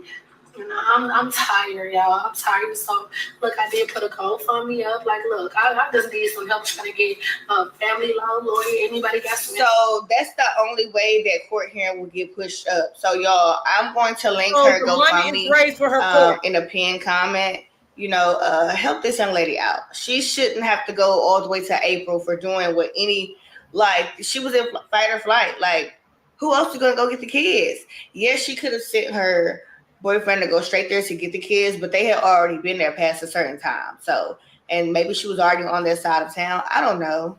S11: You know, I'm tired, y'all. I'm tired. So, look, I did put a GoFundMe up. Like, look, I just need some help trying to get a family law lawyer. Anybody got some?
S2: So that's the only way that court hearing will get pushed up. So, y'all, I'm going to link her GoFundMe in a pinned comment. You know, help this young lady out. She shouldn't have to go all the way to April for doing what she was in fight or flight. Like, who else is going to go get the kids? Yes, she could have sent her boyfriend to go straight there to get the kids, but they had already been there past a certain time. So, and maybe she was already on their side of town. I don't know,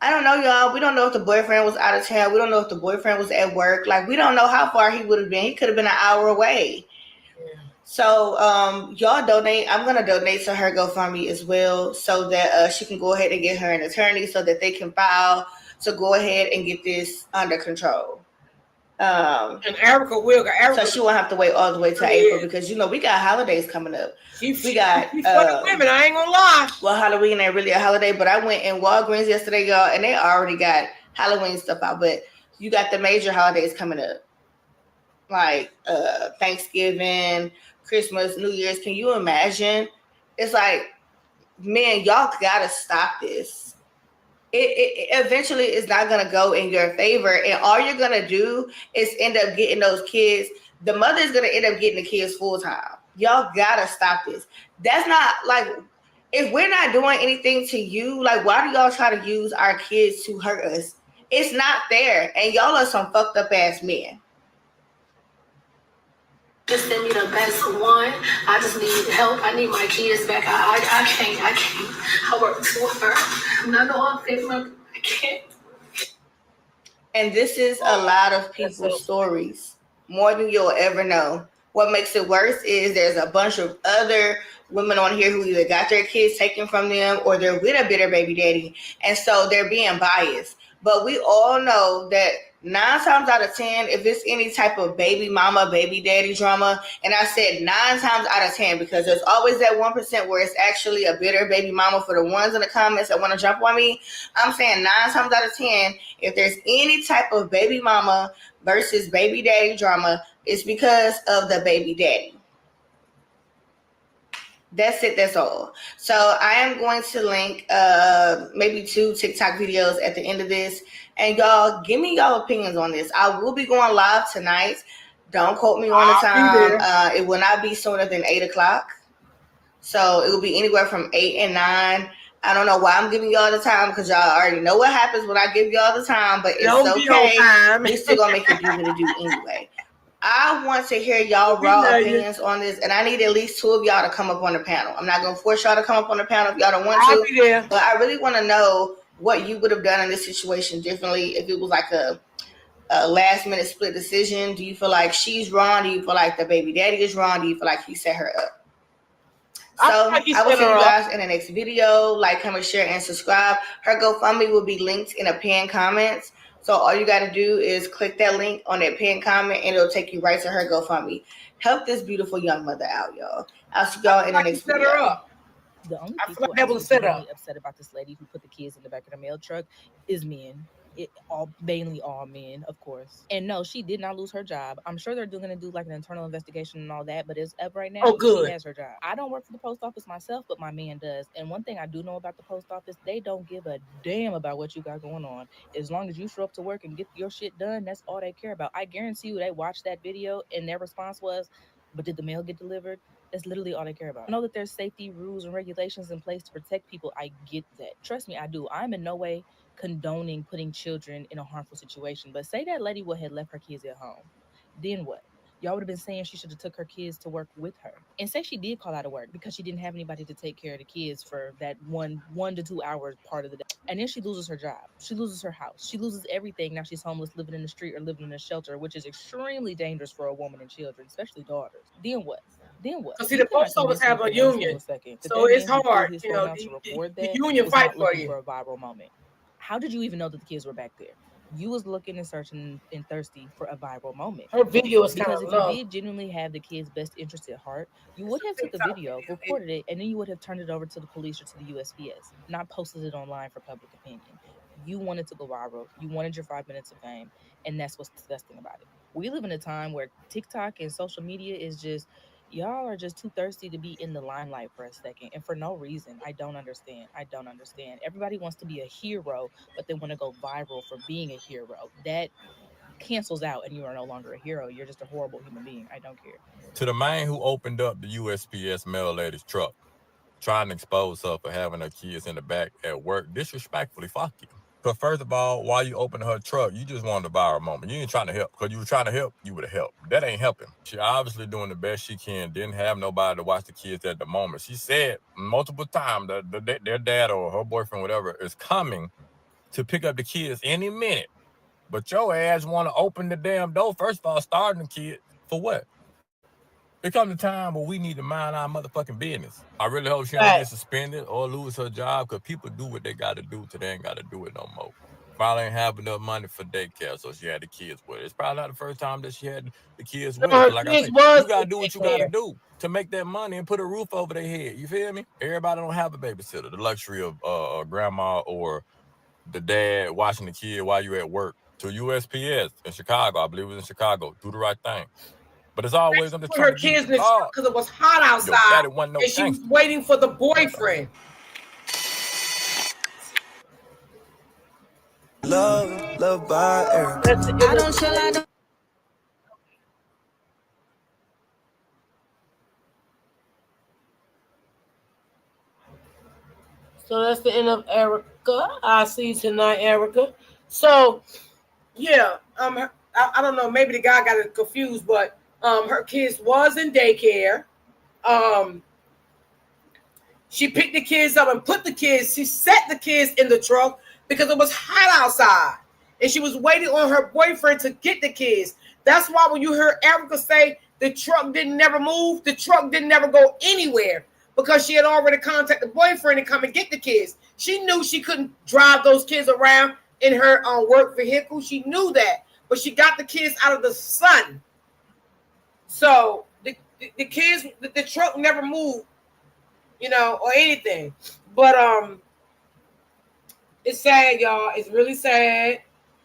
S2: y'all. We don't know if the boyfriend was out of town. We don't know if the boyfriend was at work. Like, we don't know how far he would have been. He could have been an hour away. Yeah. So, y'all donate. I'm going to donate to her GoFundMe as well so that she can go ahead and get her an attorney so that they can file to go ahead and get this under control.
S1: And Erica will.
S2: So she won't have to wait all the way to April because, you know, we got holidays coming up. We got
S1: for the women. I ain't gonna lie.
S2: Well, Halloween ain't really a holiday, but I went in Walgreens yesterday, y'all, and they already got Halloween stuff out. But you got the major holidays coming up, like Thanksgiving, Christmas, New Year's. Can you imagine? It's like, man, y'all gotta stop this. It eventually is not going to go in your favor. And all you're going to do is end up getting those kids. The mother is going to end up getting the kids full time. Y'all got to stop this. That's not like, if we're not doing anything to you, like, why do y'all try to use our kids to hurt us? It's not fair. And y'all are some fucked up ass men.
S11: Just send me the best one. I just need help. I need my kids back. I can't. I work too hard. I'm not no unfit. I can't.
S2: And this is a lot of people's stories, more than you'll ever know. What makes it worse is there's a bunch of other women on here who either got their kids taken from them or they're with a bitter baby daddy. And so they're being biased. But we all know that 9 times out of 10, if it's any type of baby mama, baby daddy drama, and I said 9 times out of 10 because there's always that 1% where it's actually a bitter baby mama for the ones in the comments that want to jump on me. I'm saying 9 times out of 10, if there's any type of baby mama versus baby daddy drama, it's because of the baby daddy. That's it. That's all. So I am going to link maybe 2 TikTok videos at the end of this. And y'all, give me y'all opinions on this. I will be going live tonight. Don't quote me on the time. It will not be sooner than 8 o'clock. So it will be anywhere from 8 and 9. I don't know why I'm giving y'all the time because y'all already know what happens when I give y'all the time. But it's okay. We still going to make it do what it do anyway. I want to hear y'all raw opinions on this, and I need at least 2 of y'all to come up on the panel. I'm not going to force y'all to come up on the panel if y'all don't want to. I'll be there. But I really want to know what you would have done in this situation differently if it was like a last-minute split decision. Do you feel like she's wrong? Do you feel like the baby daddy is wrong? Do you feel like he set her up? So I will see you guys in the next video. Like, comment, share, and subscribe. Her GoFundMe will be linked in a pinned comments. So all you got to do is click that link on that pinned comment, and it'll take you right to her GoFundMe. Help this beautiful young mother out, y'all. I'll see y'all in the next video.
S12: The only people really upset about this lady who put the kids in the back of the mail truck is men. Mainly all men, of course. And no, she did not lose her job. I'm sure they're going to do like an internal investigation and all that, but as of right now, she has her job. I don't work for the post office myself, but my man does. And one thing I do know about the post office, they don't give a damn about what you got going on. As long as you show up to work and get your shit done, that's all they care about. I guarantee you they watched that video and their response was, but did the mail get delivered? That's literally all they care about. I know that there's safety rules and regulations in place to protect people. I get that. Trust me, I do. I'm in no way condoning putting children in a harmful situation. But say that lady would have left her kids at home. Then what? Y'all would have been saying she should have took her kids to work with her. And say she did call out of work because she didn't have anybody to take care of the kids for that one to 2 hours part of the day. And then she loses her job. She loses her house. She loses everything. Now she's homeless, living in the street or living in a shelter, which is extremely dangerous for a woman and children, especially daughters. Then what? Then what?
S1: See, the post office have a union, so it's hard. You know, the union fight for you.
S12: For a viral moment. How did you even know that the kids were back there? You was looking and searching and thirsty for a viral moment.
S1: Her video is
S12: because
S1: kind
S12: if
S1: of
S12: you did genuinely have the kids' best interest at heart, you would have took a video, recorded it, and then you would have turned it over to the police or to the USPS, not posted it online for public opinion. You wanted to go viral. You wanted your 5 minutes of fame, and that's what's disgusting about it. We live in a time where TikTok and social media is just, y'all are just too thirsty to be in the limelight for a second, and for no reason. I don't understand. Everybody wants to be a hero, but they want to go viral for being a hero. That cancels out, and you are no longer a hero. You're just a horrible human being. I don't care.
S13: To the man who opened up the USPS mail lady's truck, trying to expose her for having her kids in the back at work, disrespectfully, fuck you. Because first of all, while you opened her truck, you just wanted a viral moment. You ain't trying to help. Because you were trying to help, you would have helped. That ain't helping. She obviously doing the best she can. Didn't have nobody to watch the kids at the moment. She said multiple times that their dad or her boyfriend, whatever, is coming to pick up the kids any minute. But your ass want to open the damn door. First of all, starting the kid for what? It comes a time where we need to mind our motherfucking business. I really hope she don't get suspended or lose her job, because people do what they got to do till they ain't got to do it no more. Probably ain't have enough money for daycare, so she had the kids with her. It's probably not the first time that she had the kids with her. Like I said, you got to do what you got to do to make that money and put a roof over their head. You feel me? Everybody don't have a babysitter. The luxury of grandma or the dad watching the kid while you at work. To USPS in Chicago, I believe it was in Chicago. Do the right thing. But it's always I'm just trying to
S1: kids because it was hot outside, and she was waiting for the boyfriend.
S8: Love by Erica. I don't chill, I don't.
S1: So that's the end of Erica. I'll see you tonight, Erica. So, yeah, I don't know. Maybe the guy got it confused, but her kids was in daycare. She picked the kids up and she set the kids in the truck because it was hot outside. And she was waiting on her boyfriend to get the kids. That's why when you heard Erica say the truck didn't never move, the truck didn't never go anywhere, because she had already contacted the boyfriend to come and get the kids. She knew she couldn't drive those kids around in her work vehicle. She knew that. But she got the kids out of the sun. So the kids, the truck never moved, or anything. But it's sad, y'all. It's really sad.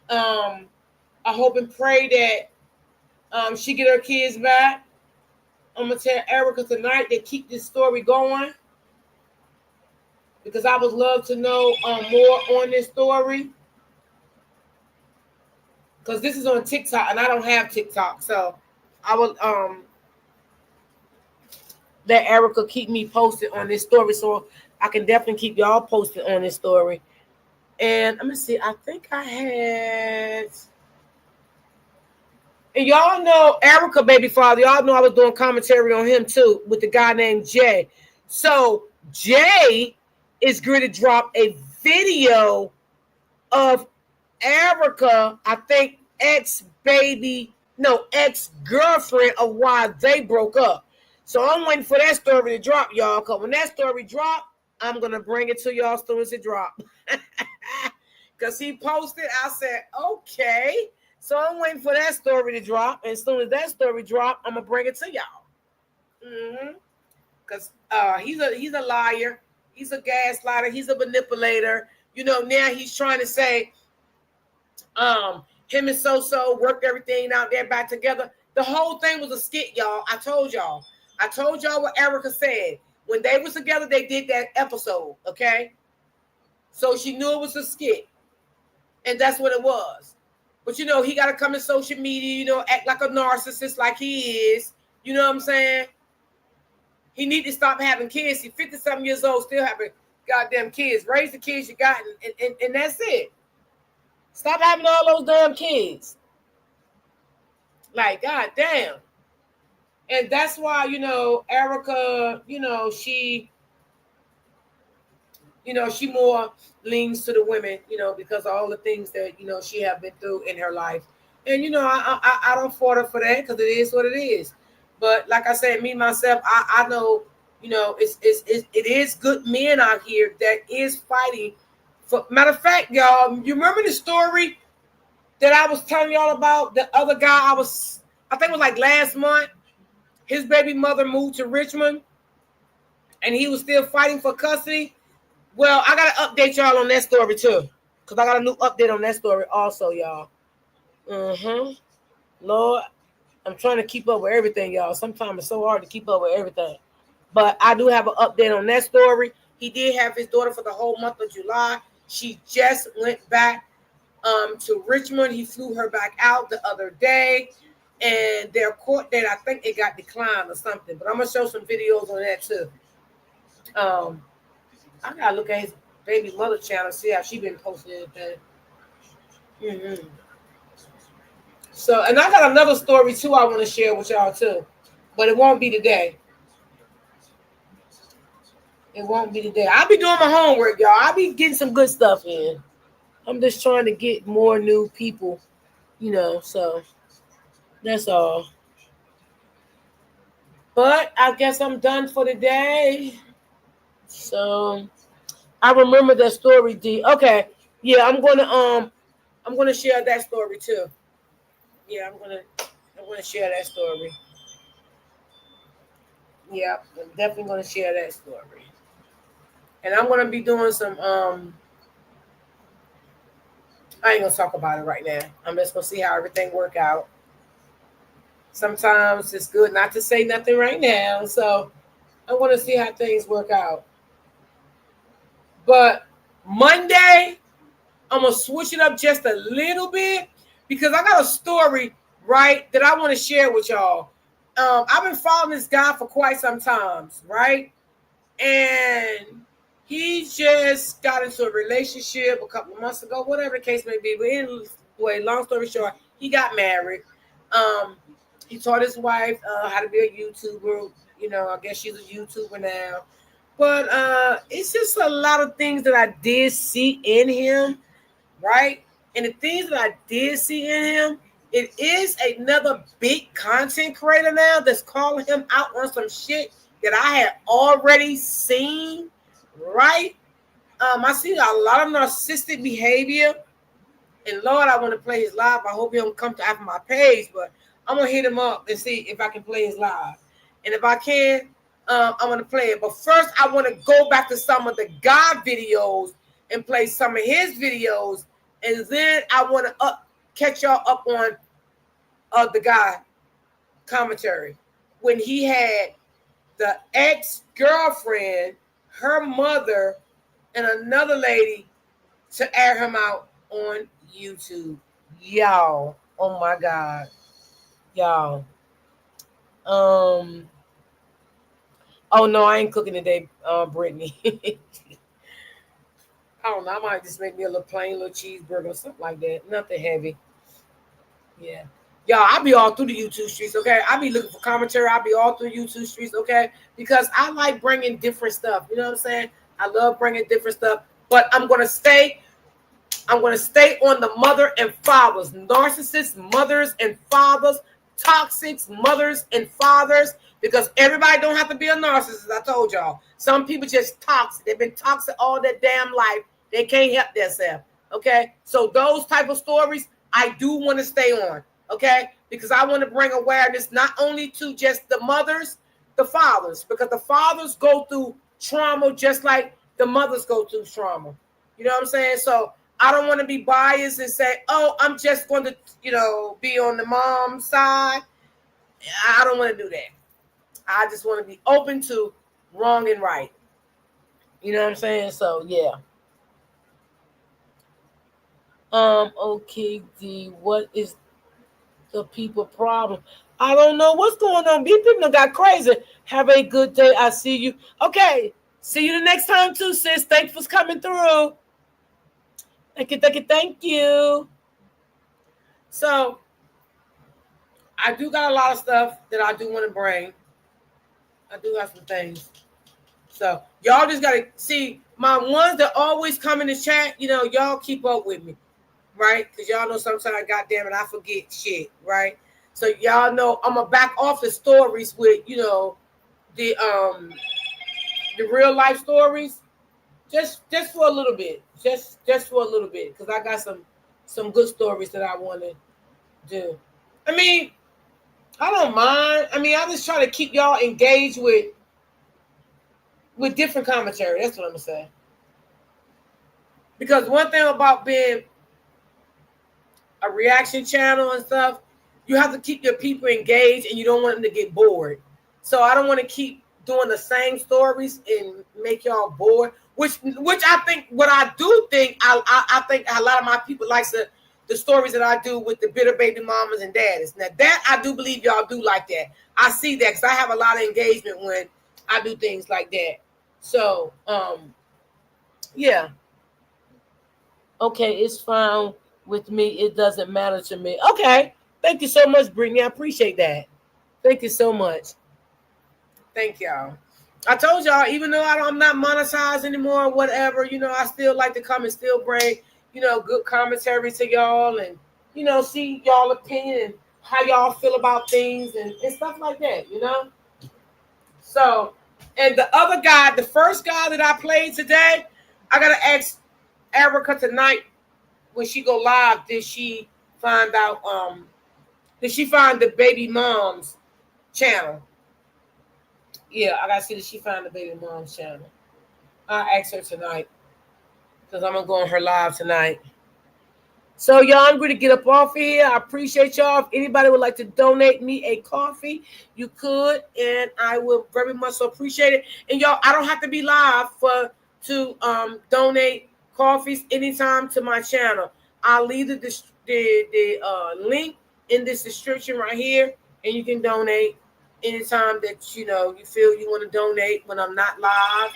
S1: I hope and pray that she get her kids back. I'm gonna tell Erica tonight to keep this story going, because I would love to know more on this story. Because this is on TikTok and I don't have TikTok, so I will let Erica keep me posted on this story, so I can definitely keep y'all posted on this story. And let me see, I think I had, and y'all know Erica baby father, y'all know I was doing commentary on him too with the guy named Jay. So Jay is going to drop a video of Erica, I think ex-girlfriend of why they broke up. So I'm waiting for that story to drop, y'all. Because when that story drop, I'm going to bring it to y'all as soon as it drop. Because he posted, I said, okay. So I'm waiting for that story to drop. And as soon as that story drop, I'm going to bring it to y'all. Because he's a liar. He's a gaslighter. He's a manipulator. Now he's trying to say, him and So worked everything out there back together. The whole thing was a skit, y'all. I told y'all what Erica said. When they was together, they did that episode, okay? So she knew it was a skit. And that's what it was. But, he got to come in social media, act like a narcissist like he is. You know what I'm saying? He need to stop having kids. He's 50-something years old, still having goddamn kids. Raise the kids you got, and that's it. Stop having all those damn kids. Like, goddamn. And that's why, Erica, she more leans to the women, because of all the things that, she have been through in her life. And, I don't fault her for that, because it is what it is. But like I said, me, myself, I know, it is good men out here that is fighting. For matter of fact, y'all, you remember the story that I was telling y'all about? The other guy I think it was like last month. His baby mother moved to Richmond, and he was still fighting for custody. Well, I got to update y'all on that story, too, because I got a new update on that story also, y'all. Lord, I'm trying to keep up with everything, y'all. Sometimes it's so hard to keep up with everything. But I do have an update on that story. He did have his daughter for the whole month of July. She just went back to Richmond. He flew her back out the other day. And their court date, I think it got declined or something. But I'm going to show some videos on that, too. I got to look at his baby mother channel, see how she been posting anything. So, and I got another story, too, I want to share with y'all, too. But it won't be today. It won't be today. I'll be doing my homework, y'all. I'll be getting some good stuff in. I'm just trying to get more new people, so that's all. But I guess I'm done for the day. So I remember that story, D. Okay. Yeah, I'm gonna share that story too. Yeah, I'm gonna share that story. Yeah, I'm definitely gonna share that story. And I'm gonna be doing some I ain't gonna talk about it right now. I'm just gonna see how everything work out. Sometimes it's good not to say nothing right now. So I want to see how things work out. But Monday, I'm going to switch it up just a little bit because I got a story, right, that I want to share with y'all. I've been following this guy for quite some time, right? And he just got into a relationship a couple of months ago, whatever the case may be. But anyway, long story short, he got married. He taught his wife how to be a YouTuber. I guess she's a YouTuber now. But it's just a lot of things that I did see in him, right? And the things that I did see in him, it is another big content creator now that's calling him out on some shit that I had already seen, right? I see a lot of narcissistic behavior. And Lord, I want to play his live. I hope he don't come to after my page, but I'm going to hit him up and see if I can play his live. And if I can, I'm going to play it. But first, I want to go back to some of the God videos and play some of his videos. And then I want to catch y'all up on the God commentary. When he had the ex-girlfriend, her mother, and another lady to air him out on YouTube. Y'all. Oh my God. Y'all. Oh no, I ain't cooking today, Brittany. I don't know. I might just make me a little plain little cheeseburger or something like that. Nothing heavy. Yeah. Y'all, I be all through the YouTube streets, okay? I be looking for commentary. I be all through YouTube streets, okay? Because I like bringing different stuff. You know what I'm saying? I love bringing different stuff. But I'm going to stay on the mother and fathers, narcissists, mothers and fathers, toxic mothers and fathers, because everybody don't have to be a narcissist. I told y'all. Some people just toxic. They've been toxic all their damn life. They can't help themselves. Okay? So those type of stories, I do want to stay on. Okay? Because I want to bring awareness not only to just the mothers, the fathers, because the fathers go through trauma just like the mothers go through trauma. You know what I'm saying? So I don't want to be biased and say, oh, I'm just going to, be on the mom's side. I don't want to do that. I just want to be open to wrong and right. You know what I'm saying? So, yeah. Okay, D, what is the people problem? I don't know what's going on. These people got crazy. Have a good day. I see you. Okay. See you the next time too, sis. Thanks for coming through. Thank you, thank you, thank you. So I do got a lot of stuff that I do want to bring. I do have some things. So y'all just gotta see my ones that always come in the chat. You know, y'all keep up with me, right? Because y'all know sometimes, goddamn it, I forget shit, right? So y'all know I'm gonna back off the stories with, you know, the real life stories, just for a little bit, just for a little bit, because I got some good stories that I want to do. I mean, I don't mind. I mean, I just try to keep y'all engaged with different commentary. That's what I'm gonna say. Because one thing about being a reaction channel and stuff, you have to keep your people engaged, and you don't want them to get bored. So I don't want to keep doing the same stories and make y'all bored. Which I think, what I do think, I think a lot of my people like the stories that I do with the bitter baby mamas and daddies. Now that I do believe y'all do like that. I see that because I have a lot of engagement when I do things like that. So yeah. Okay, it's fine with me. It doesn't matter to me. Okay. Thank you so much, Brittany. I appreciate that. Thank you so much. Thank y'all. I told y'all, even though I'm not monetized anymore or whatever, you know, I still like to come and still bring, you know, good commentary to y'all and, you know, see y'all opinion and how y'all feel about things and stuff like that, you know? So, and the other guy, the first guy that I played today, I got to ask Erica tonight when she go live, did she find the baby mom's channel? Yeah, I gotta see that she found the baby mom's channel. I'll ask her tonight because I'm gonna go on her live tonight. So y'all, I'm going to get up off of here. I appreciate y'all. If anybody would like to donate me a coffee, you could, and I will very much so appreciate it. And y'all, I don't have to be live to donate coffees anytime to my channel. I'll leave the link in this description right here, and you can donate anytime that you feel you want to donate when I'm not live.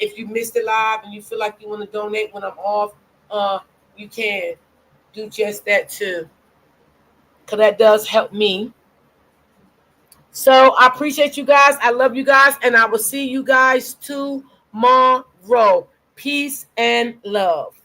S1: If you missed it live and you feel like you want to donate when I'm off, you can do just that too, because that does help me. So I appreciate you guys. I love you guys, and I will see you guys tomorrow. Peace and love.